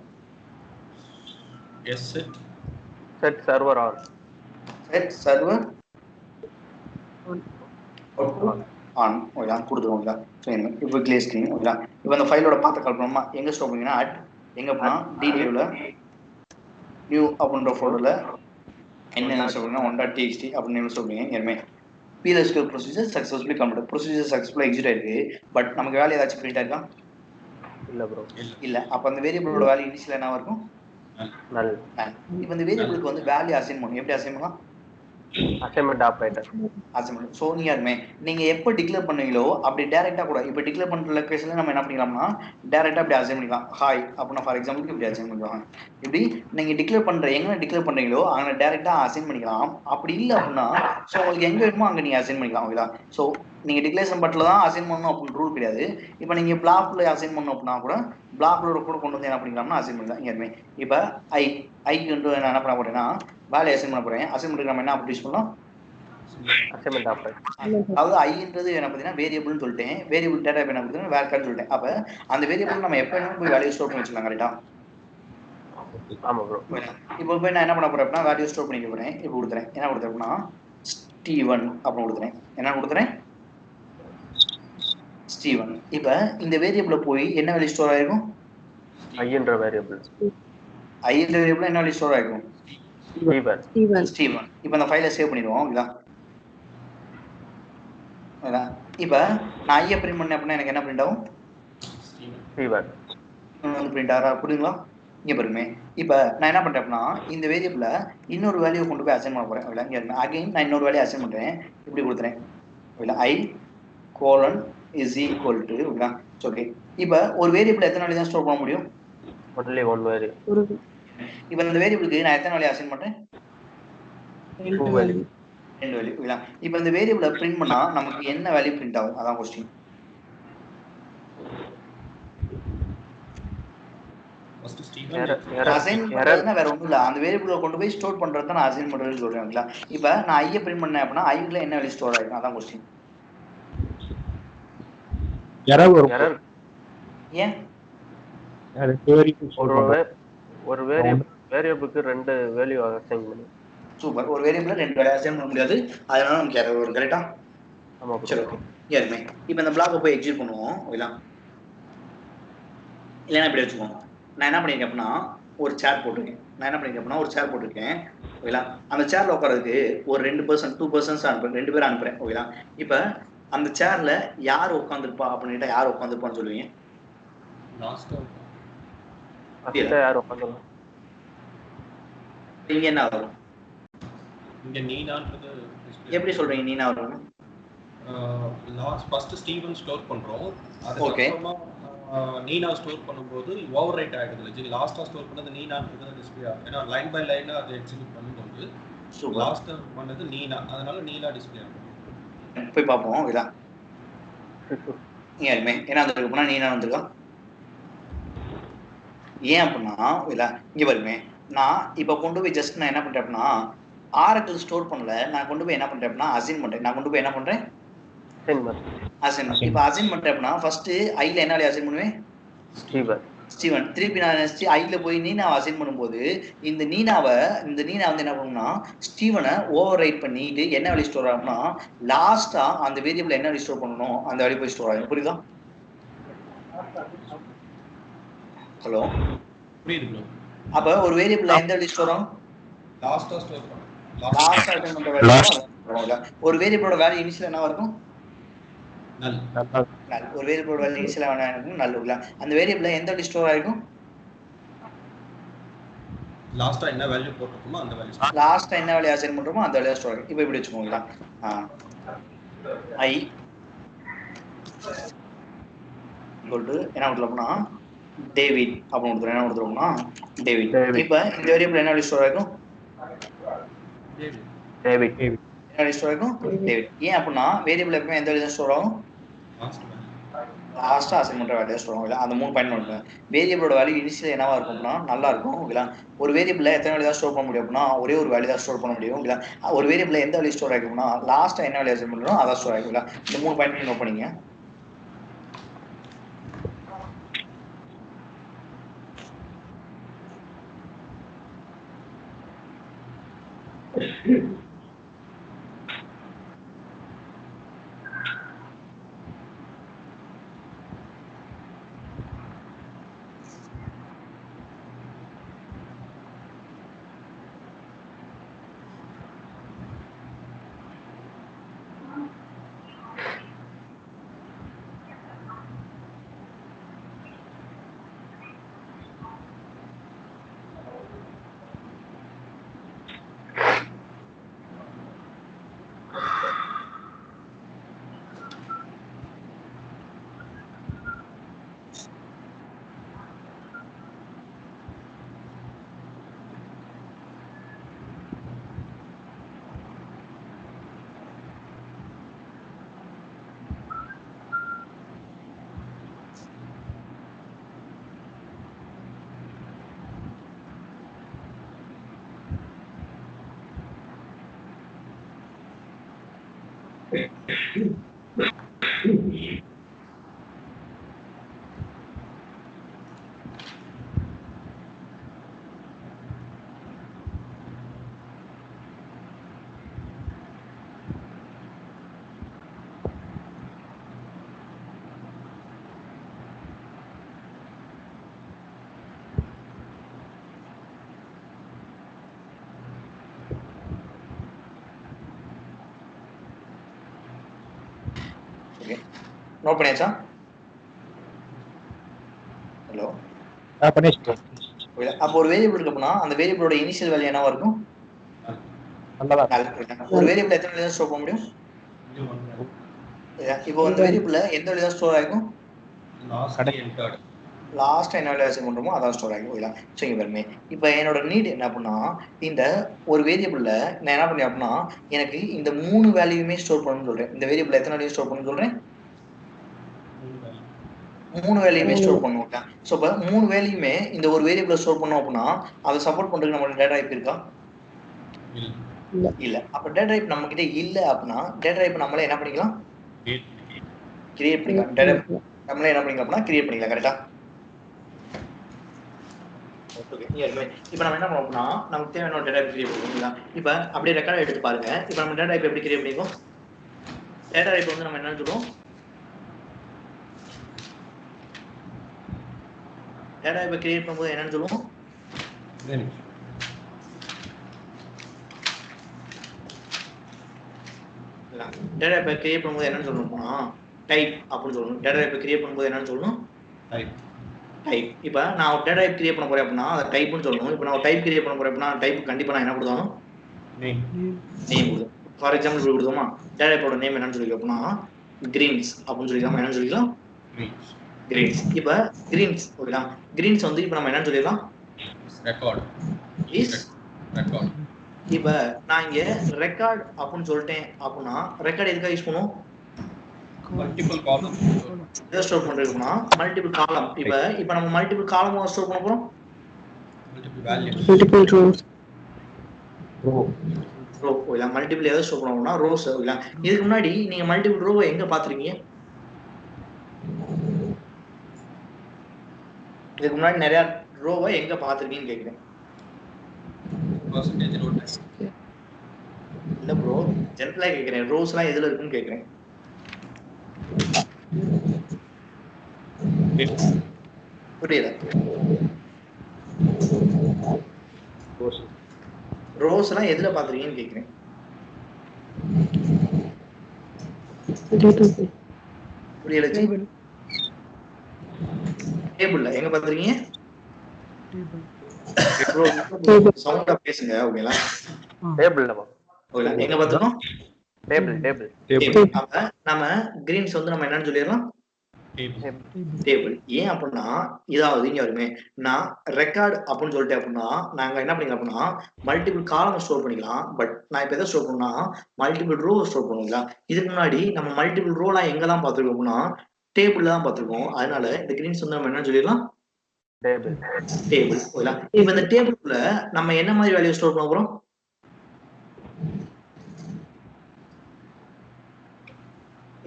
set server on.
set server on ஓகேங்களா? கொடுத்துருவோம் ஓகேங்களா? ஸோ இப்போ கிளியர் ஸ்க்ரீன் ஓகேங்களா? இப்போ அந்த ஃபைலோட பார்த்து கால் பண்ணோமா எங்கே ஸ்டோர் பண்ணிங்கன்னா எங்கே போனால் DBல நியூ அப்படின்ற ஃபோல்டரில் என்ன ஸ்டோர் பண்ணிங்கன்னா 1.txt அப்படின்னு ஸ்டோர் பண்ணி ஏற்கனவே PLSQL procedure successfully complete. Procedure சக்ஸஸ்ஃபுல்லாக எக்ஸிட் ஆயிருக்கு. பட் நமக்கு வேல்யூ ஏதாச்சும் பிரிண்ட் ஆயிருக்கா?
இல்ல ப்ரோ.
இல்ல. அப்போ அந்த வேரியபிளோட வேல்யூ இனிஷியல் என்னவா இருக்கும்?
நல்.
இப்போ இந்த வேரியபிளுக்கு வந்து வேல்யூ அசைன் பண்ணணும். எப்படி அசைன் பண்ணலாம்?
Assignment operator.
அசைன்மெண்ட். ஸோ நீங்க எப்போ டிக்ளேர் பண்ணீங்களோ அப்படி டேரெக்டாக கூட இப்போ டிக்ளேர் பண்ணுற லொக்கேஷனில் நம்ம என்ன பண்ணிக்கலாம்னா டேரெக்டாக அப்படி அசைன் பண்ணிக்கலாம். ஹாய் அப்படின்னா ஃபார் எக்ஸாம்பிளுக்கு இப்படி அசைன் பண்ணிக்கலாம். இப்படி நீங்கள் டிக்ளேர் பண்ணுற எங்கே டிக்ளேர் பண்ணுறீங்களோ அங்கே டேரெக்டாக அசைன் பண்ணிக்கலாம். அப்படி இல்லை அப்படின்னா ஸோ உங்களுக்கு எங்கே வேணுமோ அங்கே நீங்கள் அசைன் பண்ணிக்கலாம் ஓகேங்களா? ஸோ நீங்கள் டிக்ளேஷன் பட்டில் தான் அசைன் பண்ணணும் அப்படின்னு ரூல் கிடையாது. இப்போ நீங்கள் பிளாக்ல அசைன் பண்ணணும் அப்படின்னா கூட பிளாக்லோட கூட கொண்டு வந்து என்ன பண்ணிக்கலாம்னா அசைன் பண்ணிக்கலாம். இங்கே இப்போ ஐக்கு வந்து நான் என்ன பண்ண போறேன்னா வேலையை அசைன் பண்ண போறேன். அசைன் பண்ணுறதுக்கு நம்ம என்ன அப்படி யூஸ் பண்ணலாம்?
Assignment operator.
அதாவது ஐன்றது என்ன பார்த்தீங்கன்னா வேரியபிள்னு சொல்லிட்டேன். வேரியபிள் டேட்டா என்ன கொடுத்தேன் வேர்க்கான்னு சொல்லிட்டேன். அப்போ அந்த வேரியபிள் நம்ம எப்போ வேணும் போய் வேல்யூ ஸ்டோர் பண்ணி வச்சுக்கலாம். கரெக்டா?
ஆமா ப்ரோ.
இப்போ போய் நான் என்ன பண்ண போறேன் அப்படின்னா வேல்யூ ஸ்டோர் பண்ணிக்க போறேன். இப்போ கொடுத்துறேன். என்ன கொடுத்தேன் அப்படின்னா ஸ்டீவன் அப்படின்னு கொடுத்துறேன். என்ன கொடுத்துறேன்? ஸ்டீவன். இப்போ இந்த வேரியபிள போய் என்ன வேல்யூ ஸ்டோர் ஆயிருக்கும்?
ஐன்ற வேரியபிள்.
ஐன்ற வேரியபிள் என்ன வேல்யூ ஸ்டோர் ஆயிருக்கும்? ஸ்டீவன். இப்போ அந்த ஃபைலை சேவ் பண்ணிடுவோம் ஓகேங்களா? இப்போ நான் ஐயை பிரிண்ட் பண்ணேன் அப்படின்னா எனக்கு என்ன பிரிண்ட் ஆகும்?
ஸ்டீவன்
வந்து பிரிண்ட் ஆகிறா? புரியுங்களா? இங்கே பாருமே. இப்போ நான் என்ன பண்ணுறேன் அப்படின்னா இந்த வேரியபிள இன்னொரு வேல்யூ கொண்டு போய் அசைன் பண்ண போறேன் ஓகேங்களா? இங்கே அகைன் நான் இன்னொரு வேல்யூ அசைன் பண்ணுறேன். இப்படி கொடுத்துறேன் ஓகேங்களா? I: = ஓகேங்களா? ஓகே. இப்போ ஒரு வேரியபிள் எத்தனை வேல்யூ தான் ஸ்டோர் பண்ண முடியும்?
Only one variable.
இப்போ இந்த வேரியபிளுக்கு நான் எத்தனை வேல்யூ அசைன் பண்றேன்?
2
2
வேல்யூ.
2 வேல்யூ. இல்ல இப்போ இந்த வேரியபிளை பிரிண்ட் பண்ணா நமக்கு என்ன வேல்யூ பிரிண்ட் ஆகும்? அதான் क्वेश्चन.
ஃபர்ஸ்ட் ஸ்டீவன்
அசைன் பண்றதுன்னா வேற ஒண்ணும் இல்ல. அந்த வேரியபிளை கொண்டு போய் ஸ்டோர் பண்றது தான் நான் அசைன் பண்றதுன்னு சொல்றேன்ல. இப்போ நான் ஐ பிரிண்ட் பண்ணேன் அப்படின்னா ஐல என்ன வேல்யூ ஸ்டோர் ஆகும்? அதான் क्वेश्चन.
எரர் வரும்.
எரர்
ஏன்?
ஒரு வேரியபிளுக்கு 2 வேல்யூ அசைன் பண்ணி.
சூப்பர். ஒரு வேரியபிள்ல 2 வேல்யூ அசைன் பண்ண முடியாது. அதனால நமக்கு எரர் வரும். கரெக்ட்டா?
ஆமா.
சரி ஓகே. ஏறுமே. இப்போ இந்த பிளாக்கை போய் எக்ஸிக்யூட் பண்ணுவோம். இல்லைன்னா இப்படி வச்சுக்கோங்க. நான் என்ன பண்ணியிருக்கேன் அப்படின்னா ஒரு சேர் போட்டிருக்கேன். ஓகேங்களா? அந்த சேர்ல உட்காரதுக்கு ஒரு 2 பர்சன்ஸ் அனுப்புறேன். 2 பேர் அனுப்புறேன். ஓகேங்களா? இப்போ அந்த சேர்ல யார் உட்காந்துருப்பா அப்படின்ட்டா யார் உட்காந்துருப்பான்னு சொல்லுவீங்க?
யார் உட்காந்துருப்பா?
இங்க என்ன வரும்?
இங்க நீனான்றது
எப்படி சொல்றீங்க நீனா வரும்?
ஃபர்ஸ்ட் ஸ்டீவன் ஸ்டோர் பண்றோம்.
ஓகே.
அதுக்கப்புறமா நீனா ஸ்டோர் பண்ணும்போது ஓவர் ரைட் ஆயிடுது. இல்ல லாஸ்டா ஸ்டோர் பண்ணது நீனான்றது டிஸ்ப்ளே ஆகும். ஏன்னா லைன் பை லைனா அதை எக்ஸிக்யூட் பண்ணும்போது லாஸ்டா பண்ணது நீனா, அதனால நீனா டிஸ்ப்ளே ஆகும்.
போய் பார்ப்போம். ஓகேங்களா? ஏறுமே. என்ன வந்திருக்கு அப்படின்னா நீனா வந்திருக்கா? ஏன் அப்படின்னா இங்க பாருமே, நான் இப்போ கொண்டு போய் ஜஸ்ட் நான் என்ன பண்றேன் அப்படின்னா ஆரக்கிள் ஸ்டோர் பண்ணல. நான் கொண்டு போய் என்ன பண்றேன் அப்படின்னா அசைன் பண்றேன். அசைன். இப்போ அசைன் பண்றேன் அப்படின்னா ஃபர்ஸ்ட் ஐல என்ன வேல்யூ அசைன் பண்ணுவேன்? ஸ்டீவன். திருப்பி நான் ஐல போய் நீனாவை அசைன் பண்ணும்போது இந்த நீனாவை வந்து என்ன பண்ணும்னா ஸ்டீவனை ஓவர் ரைட் பண்ணிட்டு என்ன வேல்யூ ஸ்டோர் ஆகும்னா லாஸ்டா அந்த வேரியபிள் என்ன வேல்யூ ஸ்டோர் பண்ணணும் அந்த வேல்யூ போய் ஸ்டோர் ஆகும். புரியுதா? ஹலோ
புரியுது ப்ரோ.
அப்ப ஒரு வேரியபிள்ல எந்த வேல்யூ ஸ்டோர் ஆகும்?
லாஸ்டா ஸ்டோர் பண்ணும்.
லாஸ்டா அசைன் பண்ற வேல்யூ. ஒரு வேரியபிளோட வேல்யூ இனிஷியல் என்னவா இருக்கும்?
நல்.
ஒரு வேரியபிளோட வேல்யூ இனிஷியல் என்ன இருக்கும்? நல். அந்த வேரியபிள்ல எந்த வேல்யூ ஸ்டோர் ஆயிருக்கும்?
லாஸ்டா என்ன வேல்யூ போட்டுருக்கோமோ அந்த வேல்யூ.
லாஸ்டா என்ன வேல்யூ அசைன் பண்றோமோ அந்த வேல்யூ ஸ்டோர் ஆகும். இப்போ இப்படி வச்சுக்கோங்களா? ஐ ஈக்குவல் டு என்ன கொடுத்தோம்னா டேவிட் அப்படின்னு கொடுத்துரும். என்ன கொடுத்துருவோம்னா டேவிட். இப்போ இந்த வேரியபிள் என்ன வேல்யூ ஸ்டோர் ஆகும்?
டேவிட்.
என்ன வேல்யூ ஸ்டோர் ஆகும்? டேவிட். ஏன் அப்படின்னா வேரியபிள் எப்பவுமே எந்த வேல்யூ ஸ்டோர் ஆகும்? லாஸ்டா அசைன் பண்ற வேல்யூ ஸ்டோர் ஆகும். அந்த 3 பாயிண்ட் பண்ணுங்க. வேரியபிளோட வேல்யூ இனிஷியல் என்னவா இருக்கும் அப்படின்னா நல்லா இருக்கும். ஓகேங்களா? ஒரு வேரியபிள்ல எத்தனை வேல்யூ தான் ஸ்டோர் பண்ண முடியும் அப்படின்னா ஒரே ஒரு வேல்யூ தான் ஸ்டோர் பண்ண முடியும். ஓகேங்களா? ஒரு வேரியபிள்ல எந்த வேல்யூ ஸ்டோர் ஆகும்னா லாஸ்டா என்ன வேல்யூ அசைன் பண்றோம் அதான் ஸ்டோர் ஆகும்ல. இந்த 3 பாயிண்ட் நோட் பண்ணீங்க. ஓகே. நோட் பண்ணியாச்சா? ஹலோ.
பண்ணியாச்சு.
அப்போ ஒரு வேரியபிள் இருக்கு அப்படின்னா அந்த வேரியபிளோட இனிஷியல் வேல்யூ என்னவா இருக்கும்? ஒரு வேரியபிள் எத்தனை வேல்யூ ஸ்டோர் பண்ண முடியும்? இப்போ அந்த வேரியபிள்ல எந்த வேல்யூ ஸ்டோர் ஆகும்?
Last entered.
லாஸ்ட்டாக என்ன வேல்யூ பண்ணுறோமோ அதான் ஸ்டோர் ஆகி ஓகேங்களா. ஸோ இங்கே பாருமே இப்போ என்னோட நீட் என்ன அப்படின்னா இந்த ஒரு வேரியபிளில் நான் என்ன பண்ணேன் அப்படின்னா எனக்கு இந்த 3 வேல்யூமே ஸ்டோர் பண்ணணும்னு சொல்கிறேன். இந்த வேரியபிள் எத்தனை வேல்யூ ஸ்டோர் பண்ணணும்னு சொல்கிறேன்? 3 வேல்யூமே ஸ்டோர் பண்ணுவோம். ஸோ இப்போ 3 வேல்யூமே இந்த ஒரு வேரியபிளை ஸ்டோர் பண்ணோம் அப்படின்னா அதை சப்போர்ட் பண்ணுறதுக்கு நம்மளோட டேட்டா டைப் இருக்கா? இல்ல. அப்ப டேட்டா டைப் நம்ம கிட்ட இல்ல அப்படின்னா டேட்டா டைப் நம்மளே என்ன பண்ணிக்கலாம்? கிரியேட் பண்ணிக்கலாம். டேட்டா நம்மளே என்ன பண்ணிக்கலாம் அப்படின்னா கிரியேட் பண்ணிக்கலாம். கரெக்டா? ஓகே. இப்போ நம்ம என்ன பண்ணோம்னா நமக்கு தேவையான டேட்டா டைப் கிரியேட் பண்ணுவோம். இப்போ அப்படியே ரெக்கார்ட் எடுத்து பாருங்க. இப்போ நம்ம டேட்டா டைப் எப்படி கிரியேட் பண்ணிப்போம்? டேட்டா டைப் வந்து நம்ம என்ன சொல்றோம்? டேட்டா டைப் கிரியேட் பண்ணும்போது என்னன்னு சொல்லுவோம்? டேட்டா டைப் கிரியேட் பண்ணும்போது என்னன்னு சொல்லணும்னா டைப் அப்படின்னு சொல்லணும். டேட்டா டைப் கிரியேட் பண்ணும்போது என்னன்னு சொல்லணும்? டைப். இப்போ நான் ஒரு டேட்டா டைப் கிரியேட் பண்ண போறேன் அப்படின்னா அதை டைப்னு சொல்லணும். இப்போ நான் ஒரு டைப் கிரியேட் பண்ண போறேன் அப்படின்னா டைப் கண்டிப்பா நான் என்ன கொடுக்கணும்? நேம் கொடுக்கணும். ஃபார் எக்ஸாம்பிள் இப்படி கொடுத்தோமா டேட்டா டைப்போட நேம் என்னன்னு சொல்லிக்கலாம் அப்படின்னா கிரீன்ஸ் அப்படின்னு சொல்லிக்கலாம். என்னன்னு சொல்லிக்கலாம்? கிரீன்ஸ். இப்போ கிரீன்ஸ் ஓகேங்களா. கிரீன்ஸ் வந்து இப்போ நம்ம என்னன்னு சொல்லிடலாம்? Record is record. இப்போ நான் இங்க ரெக்கார்ட் அப்படின்னு சொல்லிட்டேன் அப்படின்னா ரெக்கார்ட் எதுக்காக யூஸ் பண்ணுவோம்? மல்டிபிள் காலம் எதை ஸ்டோர் பண்றதுக்குன்னா மல்டிபிள் காலம். இப்போ நம்ம மல்டிபிள் காலம் ஸ்டோர் பண்ண போறோம்.
மல்டிபிள் ரோஸ்
ரோ இல்ல மல்டிபிள் எதை ஸ்டோர் பண்ணுவோம்னா ரோஸ் இல்ல. இதுக்கு முன்னாடி நீங்க மல்டிபிள் ரோவை எங்க பாத்துருக்கீங்க? இதுக்கு முன்னாடி நிறைய ரோவை எங்க பாத்துருக்கீங்கன்னு கேக்குறேன். இல்ல ப்ரோ ஜெனரலா கேக்குறேன். ரோஸ் எல்லாம் எதுல இருக்குன்னு கேக்குறேன். புரியல. ரோஸ் எல்லாம் எதுல பாத்துருக்கீங்கன்னு கேக்குறேன். புரியல. டேபிள்ல எங்க பாத்துருக்கீங்க? சவுண்டா பேசுங்க ஓகேங்களா.
டேபிள்ல
ஓகேங்களா எங்க பாத்துறோம்?
டேபிள்.
அப்ப நம்ம கிரீன்ஸ் வந்து நம்ம என்னன்னு சொல்லிடலாம்? டேபிள். ஏன் அப்படின்னா இதாவது இங்க வருமே நான் ரெக்கார்ட் அப்படின்னு சொல்லிட்டேன் அப்படின்னா நாங்க என்ன பண்ணிக்கலாம் அப்படின்னா மல்டிபிள் காலம் ஸ்டோர் பண்ணிக்கலாம். பட் நான் இப்ப எதை ஸ்டோர் பண்ணா மல்டிபிள் ரோ ஸ்டோர் பண்ணுவீங்களா. இதுக்கு முன்னாடி நம்ம மல்டிபிள் ரோலாம் எங்கெல்லாம் பார்த்துருக்கோம் அப்படின்னா டேபிள் தான் பார்த்துருக்கோம். அதனால இந்த கிரீன்ஸ் வந்து நம்ம என்ன சொல்லிடலாம்? டேபிள். ஓகேங்களா. இப்ப இந்த டேபிள்குள்ள நம்ம என்ன மாதிரி வேல்யூ ஸ்டோர் பண்ண போறோம்?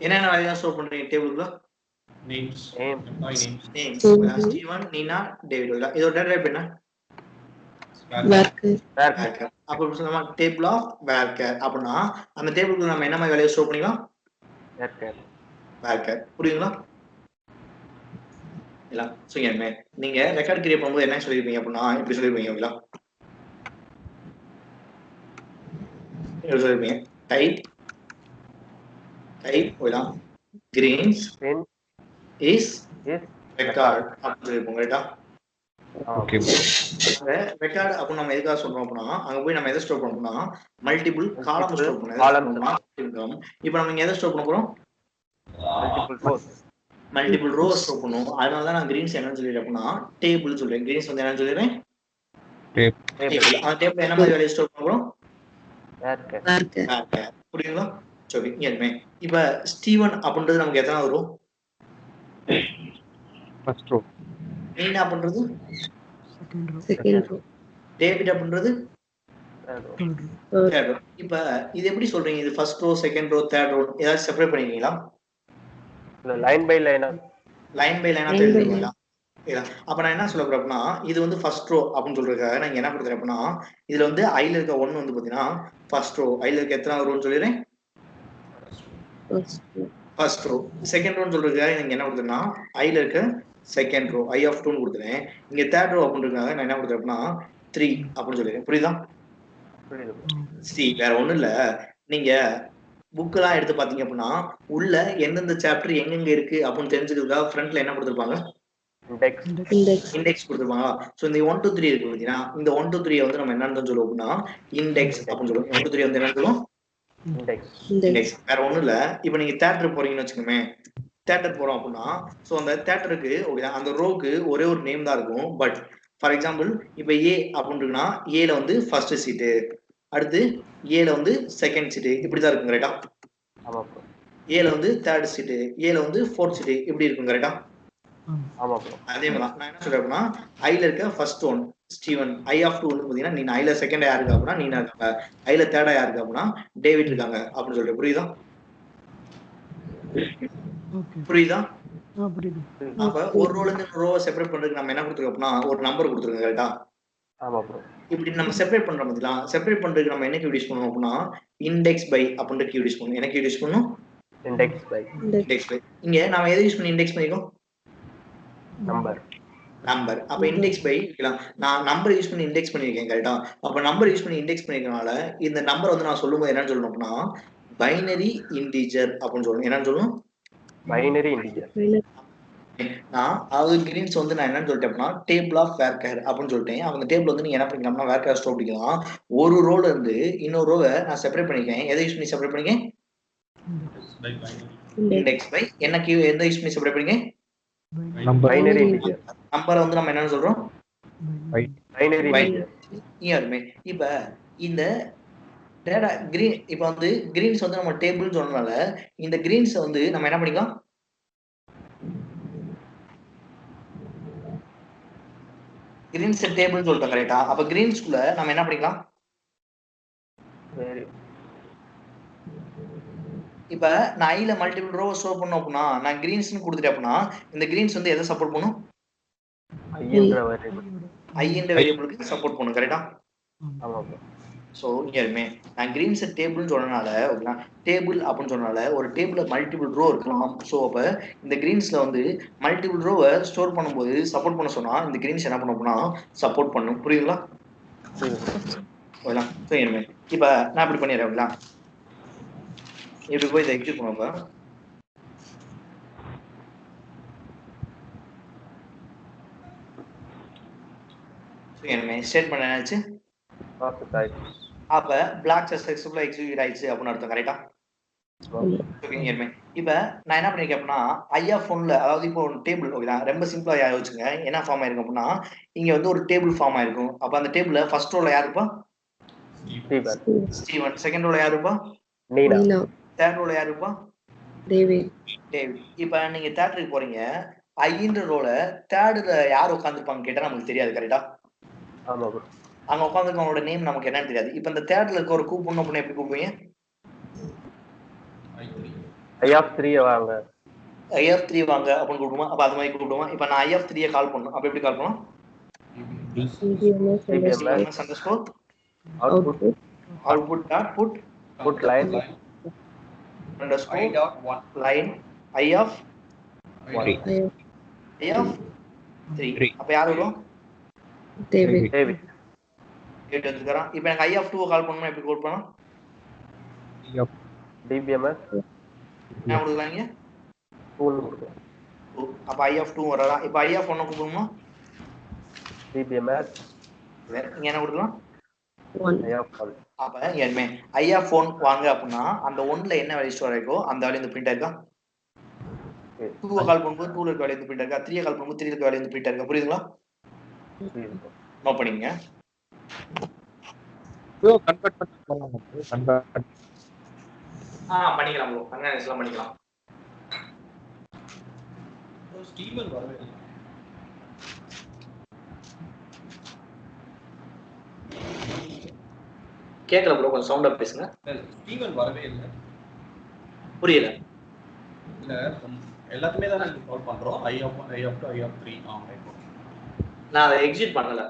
என்னென்ன வேல்யூ ஸ்டோர் பண்றீங்க டேபிள்குள்ள? நேம்ஸ். ஸ்டீவன், நீனா, டேவிட். இதோட டேட்டா டைப் என்ன? வேர்க்கர். அப்ப நம்ம டேபிள் ஆஃப் வேர்க்கர் அப்படின்னா அந்த டேபிள்குள்ள நம்ம என்ன மாதிரி வேல்யூ ஸ்டோர் பண்ணிக்கலாம்? வேர்க்கர். புரியுங்களா? இல்ல சொல்லுங்க. நீங்க ரெக்கார்ட் கிரியேட் பண்ணும்போது என்ன சொல்லிருப்பீங்க அப்படின்னா இப்படி சொல்லிருப்பீங்க ஓகேங்களா. என்ன சொல்லிருப்பீங்க? டைப் ஓகேங்களா. கிரீன்ஸ் இஸ் ரெக்கார்ட் அப்படின்னு சொல்லிருப்போம். ரைட்டா?
ஓகே.
ரெக்கார்ட் அப்ப நம்ம எதுக்காக சொல்றோம் அப்படின்னா அங்க போய் நம்ம எதை ஸ்டோர் பண்ணோம்னா மல்டிபிள் காலம் ஸ்டோர் பண்ணுவோம். இப்போ நம்ம இங்க எதை ஸ்டோர் பண்ண போறோம்? மல்டிபிள் ரோ ஸ்டோர் பண்ணுவோம். அதனால தான் நான் கிரீன்ஸ் என்னன்னு சொல்லிடுறேன் அப்படின்னா டேபிள் சொல்றேன். கிரீன்ஸ் வந்து என்னன்னு சொல்லிடுறேன்? டேபிள். அந்த டேபிள் என்ன மாதிரி வேல்யூ ஸ்டோர் பண்ண போறோம்? வேர்க்கர். புரியுங்களா? சரி இங்க இப்ப ஸ்டீவன் அப்படின்றது நமக்கு எத்தனை வரும்?
First row.
நீனா அப்படின்றது
செகண்ட் ரோ.
டேவிட் அப்படின்றது தேர்ட் ரோ. இப்ப இது எப்படி சொல்றீங்க? இது first row, second row, third row ஏதாவது செப்பரேட் பண்ணிருக்கீங்களா?
லைன் பை லைனா
தெரிஞ்சுக்கீங்களா? அப்ப நான் என்ன சொல்ல போறேன்னா இது வந்து ஃபர்ஸ்ட் ரோ அப்படின்னு சொல்றதுக்காக நான் என்ன கொடுக்குறேன் அப்படின்னா இதுல வந்து ஐல இருக்க 1 வந்து பாத்தீங்கன்னா ஃபர்ஸ்ட் ரோ. ஐல இருக்க எத்தனை ரோன்னு சொல்லிடுறேன்? First row. செகண்ட் ரோன்னு சொல்றதுக்காக நீங்க என்ன கொடுத்தேன்னா ஐல இருக்க செகண்ட் ரோ ஐ ஆஃப் 2 கொடுத்துறேன். இங்க தேர்ட் ரோ அப்படின்றதுக்காக நான் என்ன கொடுத்தேன் அப்படின்னா 3 அப்படின்னு சொல்லிடுறேன். புரியுதா? வேற ஒண்ணும் இல்ல. நீங்க புக் எல்லாம் எடுத்து பாத்தீங்க அப்படின்னா உள்ள எந்தெந்த சாப்டர் எங்கெங்க இருக்கு அப்படின்னு தெரிஞ்சுக்கிறதுக்காக ஃப்ரண்ட்ல என்ன கொடுத்துருப்பாங்க? இண்டெக்ஸ் கொடுத்துருப்பாங்க. சோ இந்த 1 to 3 இருக்கு பாத்தீங்கன்னா இந்த 1 to 3 வந்து நம்ம என்னன்னு சொல்லுவோம் அப்படின்னா இண்டெக்ஸ் அப்படின்னு சொல்லுவோம். 1 to 3 வந்து என்ன சொல்லுவோம்? இண்டெக்ஸ். வேற ஒண்ணும் இல்ல. இப்போ நீங்க தியேட்டர் போறீங்கன்னு வச்சுக்கோமே தேட்டர் போறோம் அப்படின்னா ஸோ அந்த தேட்டருக்கு அந்த ரோக்கு ஒரே ஒரு நேம் தான் இருக்கும். பட் ஃபார் எக்ஸாம்பிள் இப்போ ஏ அப்படின்னு இருக்குன்னா ஏல வந்து ஃபர்ஸ்ட் சீட்டு, அடுத்து ஏல வந்து செகண்ட் சீட்டு இப்படிதான் இருக்கும் கரெக்டா?
ஆமா ப்ரோ.
ஏல வந்து தேர்ட் சீட்டு, ஏல வந்து ஃபோர்த் சீட்டு இப்படி இருக்கும் கரெக்டா?
ஆமா ப்ரோ.
அதே மாதிரி தான் நான் என்ன சொல்றேன் அப்படின்னா ஐல இருக்க ஃபர்ஸ்ட் ஒன் ஸ்டீவன், ஐ ஆஃப் டூ வந்து பாத்தீங்கன்னா நீ ஐல செகண்ட் யாரு இருக்கா அப்படின்னா நீனா இருக்காங்க, ஐல தேர்டா யாரு இருக்கா அப்படின்னா டேவிட் இருக்காங்க அப்படின்னு சொல்லிட்டு புரியுதா?
ஓகே.
புரியுதா?
புரியுது.
அப்ப ஒரு ரோல இருந்து இன்னொரு ரோவை செப்பரேட் பண்றதுக்கு நம்ம என்ன கொடுத்துருக்கோம் அப்படின்னா ஒரு நம்பர் கொடுத்துருக்கோம் கரெக்டா?
ஆமா ப்ரோ.
இப்படி நம்ம செப்பரேட் பண்றோம் பாத்தீங்களா? செப்பரேட் பண்றதுக்கு நம்ம என்ன கீ யூஸ் பண்ணுவோம் அப்படின்னா இண்டெக்ஸ் பை அப்படின்ற கீ யூஸ் பண்ணுவோம். என்ன கீ யூஸ் பண்ணும்?
Index by
index by. இங்க நாம எதை யூஸ் பண்ணி இண்டெக்ஸ் பண்ணிருக்கோம்?
நம்பர்.
நம்பர். அப்ப இண்டெக்ஸ் பை நான் நம்பர் யூஸ் பண்ணி இண்டெக்ஸ் பண்ணிருக்கேன் கரெக்டா? அப்ப நம்பர் யூஸ் பண்ணி இண்டெக்ஸ் பண்ணிருக்கனால இந்த நம்பர் வந்து நான் சொல்லும்போது என்னன்னு சொல்லணும் அப்படின்னா பைனரி இன்டிஜர் அப்படின்னு சொல்லணும். என்னன்னு சொல்லணும்?
Binary integer.
நான் அதாவது கிரீன்ஸ் வந்து நான் என்னன்னு சொல்லிட்டேன் அப்படின்னா டேபிள் ஆஃப் வேர்கேர் அப்படின்னு சொல்லிட்டேன். அவங்க டேபிள் வந்து நீங்க என்ன பண்ணிக்கலாம்னா வேர்கேர் ஸ்டோர் பண்ணிக்கலாம். ஒரு ரோல இருந்து இன்னொரு ரோவை நான் செப்பரேட் பண்ணிருக்கேன். எதை யூஸ் பண்ணி செப்பரேட் பண்ணிருக்கேன்? இண்டெக்ஸ் பை என்ன கீ எந்த யூஸ் பண்ணி செப்பரேட் பண்ணிருக்கேன்?
Binary integer.
நம்பரை வந்து நம்ம என்னன்னு சொல்றோம்?
Binary integer.
யாருமே இப்ப இந்த டேட்டா கிரீன் இப்ப வந்து கிரீன்ஸ் வந்து நம்ம டேபிள்னு சொன்னனால இந்த கிரீன்ஸ் வந்து நம்ம என்ன பண்ணிக்கலாம்? கிரீன்ஸ் டேபிள்னு சொல்லிட்டோம் கரெக்டா? அப்ப கிரீன்ஸ்குள்ள நம்ம என்ன பண்ணிக்கலாம்? இப்ப நான் ஐல மல்டிபிள் ரோ ஸ்டோர் பண்ணோம் அப்படின்னா நான் கிரீன்ஸ்னு கொடுத்துட்டேன் அப்படின்னா இந்த கிரீன்ஸ் வந்து எதை சப்போர்ட் பண்ணும்? ஐ என்ற வேரியபிளுக்கு சப்போர்ட் பண்ணும் கரெக்டா?
ஆமா ப்ரோ.
ஸோ இங்கேயுமே நான் கிரீன்ஸ் டேபிள்னு சொன்னனால ஓகேங்களா டேபிள் அப்படின்னு சொன்னனால ஒரு டேபிள்ல மல்டிபிள் ரோ இருக்கலாம். ஸோ அப்போ இந்த கிரீன்ஸ்ல வந்து மல்டிபிள் ரோவை ஸ்டோர் பண்ணும்போது சப்போர்ட் பண்ண சொன்னா இந்த கிரீன்ஸ் என்ன பண்ணும் அப்படின்னா சப்போர்ட் பண்ணும். புரியுதுங்களா? ஓகேங்களா? ஸோ இனிமே இப்போ நான் இப்படி பண்ணிடுறேன் ஓகேங்களா? இப்படி போய் இதை எக்ஸிக்யூட் பண்ணுவோம். இப்போ இனிமே ஸ்டேட் பண்ண என்னாச்சு? அப்ப பிளாக் சக்சஸ்ஃபுல்லா எக்ஸிக்யூட் ஆயிடுச்சு அப்படின்னு அர்த்தம் கரெக்டா? இப்ப நான் என்ன பண்ணிருக்கேன் அப்படின்னா ஐயா போன்ல அதாவது இப்போ ஒரு டேபிள் ஓகேதா ரொம்ப சிம்பிளா யோசிச்சுங்க. என்ன ஃபார்ம் ஆயிருக்கும் அப்படின்னா இங்க வந்து ஒரு டேபிள் ஃபார்ம் ஆயிருக்கும். அப்ப அந்த டேபிள்ல ஃபர்ஸ்ட் ரோல யாரு இருப்பா? ஸ்டீவன். செகண்ட் ரோல யாரு இருப்பா?
நீனா.
தேர்ட் ரோல யாரு இருப்பா?
டேவிட்.
இப்ப நீங்க தேட்டருக்கு போறீங்க. ஐன்ற ரோல தேர்ட்ல யார் உட்காந்துருப்பாங்க கேட்டா நமக்கு தெரியாது கரெக்டா?
ஆமா ப்ரோ.
அங்க உட்காந்துருக்கவங்களோட நேம் நமக்கு என்னன்னு தெரியாது. இப்ப இந்த தேர்ட்ல இருக்க ஒரு கூப்பிடணும் அப்படின்னு எப்படி கூப்பிடுவீங்க?
ஐ ஆஃப் 3 வாங்க.
ஐ ஆஃப் 3 வாங்க அப்படின்னு கூப்பிடுவோம். அப்ப அது மாதிரி கூப்பிடுவோம். இப்ப நான் ஐ ஆஃப் 3 கால் பண்ணணும். அப்ப எப்படி கால் பண்ணணும்?
CBMS
underscore output dot put
line
underscore
I dot 1
line I of 3. அப்ப யார் வரும்?
டேவிட்.
கேட்டு வந்துருக்கான். இப்போ எனக்கு I of 2 கால் பண்ணனும் எப்படி கால் பண்ணனும்?
DBMS
என்ன கொடுக்கலாங்க?
2 கொடுக்கலாம்.
அப்ப I of 2 வரலாம். இப்போ I of 1 கூப்பிடணுமா?
DBMS
இங்க என்ன கொடுக்கலாம்?
1.
I of 1.
அப்ப இனிமே I of 1 வாங்க அப்படினா அந்த 1ல என்ன வேல்யூ ஸ்டோர் ஆயிருக்கோ அந்த வேல்யூ இந்த பிரிண்ட் ஆயிருக்கா? 2 கால் பண்ணும்போது 2ல இருக்க வேல்யூ இந்த பிரிண்ட் ஆயிருக்கா? 3 கால் பண்ணும்போது 3ல இருக்க வேல்யூ இந்த பிரிண்ட் ஆயிருக்கா? புரியுதுங்களா? நோட் பண்ணிங்க.
கன்வர்ட் பண்ணலாம்.
பண்ணிக்கலாம் ப்ரோ. கன்வர்ஷன்லாம் பண்ணிக்கலாம்.
ஸ்டீவன் வரவே இல்லை.
கேட்கல ப்ரோ, கொஞ்சம் சவுண்டா பேசுங்க.
ஸ்டீவன் வரவே இல்லை.
புரியல.
இல்ல எல்லாத்துமே தான் நாங்க கால் பண்றோம். I of 1, I of 2, I of 3.
நான் அதை எக்ஸிட் பண்ணல.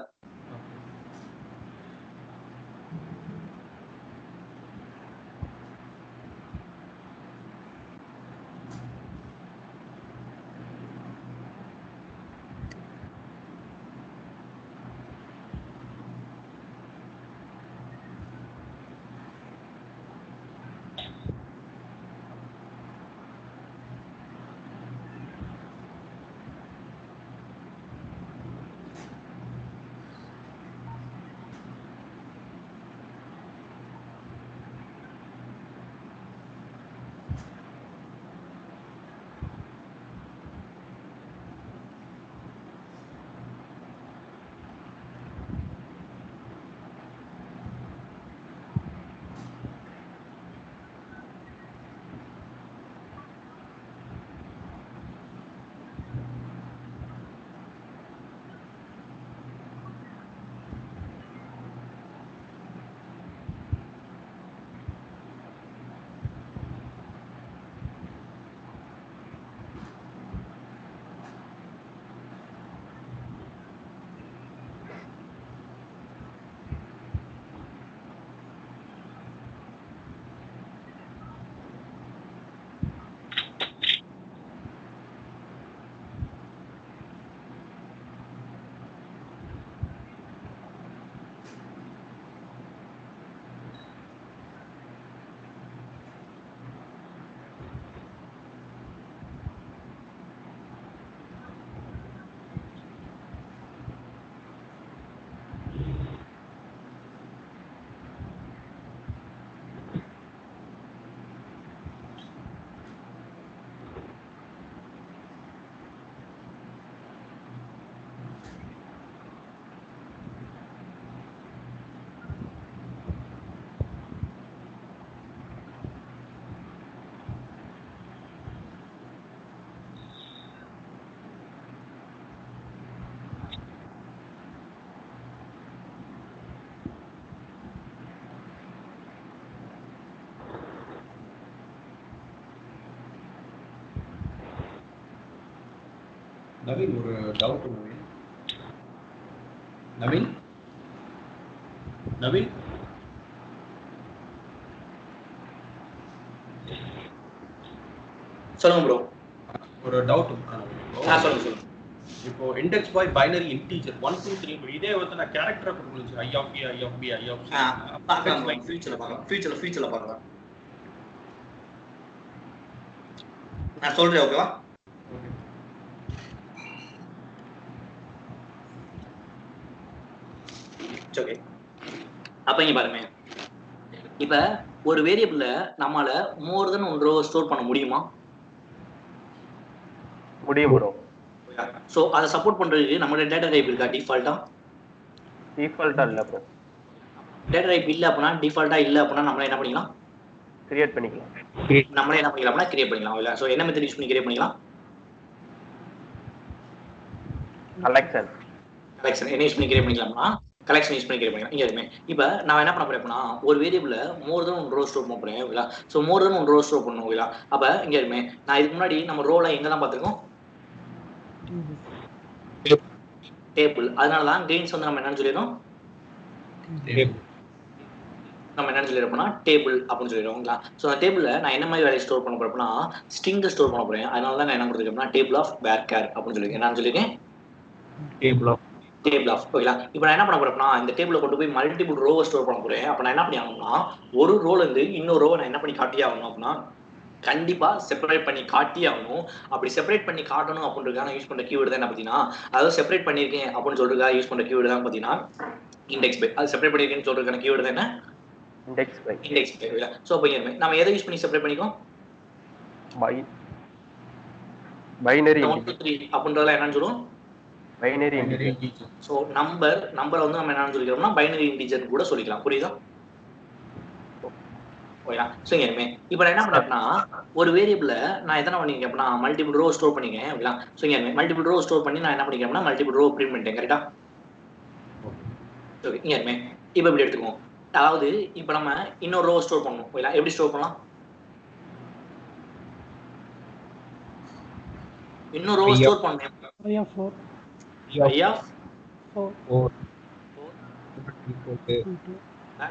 நவீன் ஒரு டவுட் நவீன் நவீன்
சொல்லுங்க ப்ரோ.
ஒரு டவுட்
சொல்லுங்க.
இப்போ இண்டெக்ஸ் பை பைனரி இன்டிஜர் 1 2 3 இதே வந்து நான் கேரக்டரா கொடுக்கணும். I of A, I of B, I of C.
பார்க்கலாம் லைக் ஃபியூச்சர்ல பார்க்கலாம். நான் சொல்றேன் ஓகேவா? ஓகே. அப்ப இங்க பாருங்க. இப்ப ஒரு வேரியபிள்ல நம்மால மோர் தென் ஒன் ரோ ஸ்டோர் பண்ண முடியுமா?
முடியும் ப்ரோ.
சோ அத சப்போர்ட் பண்றதுக்கு நம்மளோட டேட்டா டைப் இருக்கா டிஃபால்ட்டா?
டிஃபால்ட்டா இல்ல ப்ரோ.
டேட்டா டைப் இல்ல அப்படினா டிஃபால்ட்டா இல்ல அப்படினா நம்ம என்ன பண்ணிக்கலாம்?
கிரியேட் பண்ணிக்கலாம்.
நம்மளே என்ன பண்ணிக்கலாம்னா கிரியேட் பண்ணிக்கலாம். இல்ல சோ என்ன மெத்தட் யூஸ் பண்ணி கிரியேட் பண்ணிக்கலாம்?
கலெக்ஷன்
என்ன யூஸ் பண்ணி கிரியேட் பண்ணிக்கலாம்னா கலெக்ஷன் யூஸ் பண்ணி கிரியேட் பண்ணிக்கலாம். இங்க இருக்குமே. இப்போ நான் என்ன பண்ண போறேன்னா ஒரு வேரியபிள்ல மோர் தென் ஒன் ரோ ஸ்டோர் பண்ண போறேன். ஓகேங்களா? சோ மோர் தென் ஒன் ரோ ஸ்டோர் பண்ணனும். ஓகேங்களா? அப்ப இங்க இருக்குமே. நான் இதுக்கு முன்னாடி நம்ம ரோல எங்க தான் பாத்துறோம்? டேபிள். அதனால தான் கிரீன்ஸ் வந்து நம்ம என்ன சொல்லிரோம்? நம்ம என்ன சொல்லிரோம்னா டேபிள் அப்படினு சொல்லிரோம்ங்களா? சோ அந்த டேபிள்ல நான் என்ன மாதிரி வேல்யூ ஸ்டோர் பண்ண போறேன்னா ஸ்ட்ரிங் ஸ்டோர் பண்ண போறேன். அதனால தான் நான் என்ன கொடுத்திருக்கேன்னா டேபிள் ஆஃப் வேர்ச்சர் அப்படினு சொல்லிருக்கேன். நான் சொல்லிருக்கேன் டேபிள் ஆஃப். ஓகேங்களா? இப்போ நான் என்ன பண்ண போறேன்னா இந்த டேபிளை கொண்டு போய் மல்டிபிள் ரோவை ஸ்டோர் பண்ண போறேன். அப்ப நான் என்ன பண்ணி ஆகணும்னா ஒரு ரோல இருந்து இன்னொரு ரோவை நான் என்ன பண்ணி காட்டியே ஆகணும் அப்படின்னா கண்டிப்பா செப்பரேட் பண்ணி காட்டி ஆகணும். அப்படி செப்பரேட் பண்ணி காட்டணும் அப்படின்றதுக்காக யூஸ் பண்ற கீவேர்டு தான் என்ன பார்த்தீங்கன்னா அதாவது செப்பரேட் பண்ணியிருக்கேன் அப்படின்னு சொல்றதுக்காக யூஸ் பண்ற கீவேர்டு தான் பார்த்தீங்கன்னா இண்டெக்ஸ் பை. அது செப்பரேட் பண்ணியிருக்கேன்னு சொல்றதுக்கான கீவேர்டு தான் என்ன? Index by. ஸோ அப்போ நம்ம எதை யூஸ் பண்ணி செப்பரேட் பண்ணிக்கோம்?
பைனரி
1 2 3 அப்படின்றதுல என்னன்னு சொல்லுவோம்?
Binary integer.
சோ நம்பரை வந்து நம்ம என்ன சொல்லிக்கிறோம்னா பைனரி இன்டிஜர் கூட சொல்லிக்கலாம். புரியுதா? ஓகேங்களா? சோ இங்கமே இப்போ நான் என்ன பண்றேன்னா ஒரு வேரியபிள்ல நான் எதனா பண்ணிருக்கேன் அப்படின்னா மல்டிபிள் ரோ ஸ்டோர் பண்ணிருக்கேன். ஓகேங்களா? சோ இங்கமே மல்டிபிள் ரோ ஸ்டோர் பண்ணி நான் என்ன பண்ணிருக்கேன்னா மல்டிபிள் ரோ பிரிண்ட் பண்ணிட்டேன். கரெக்ட்டா? ஓகே. இங்கமே இப்போ இப்படி எடுத்துக்குவோம். அதாவது இப்போ நம்ம இன்னொரு ரோ ஸ்டோர் பண்ணனும். ஓகேங்களா? எப்படி ஸ்டோர் பண்ணலாம்? இன்னொரு ரோ ஸ்டோர் பண்ணனும். I of 4 வேல்யூ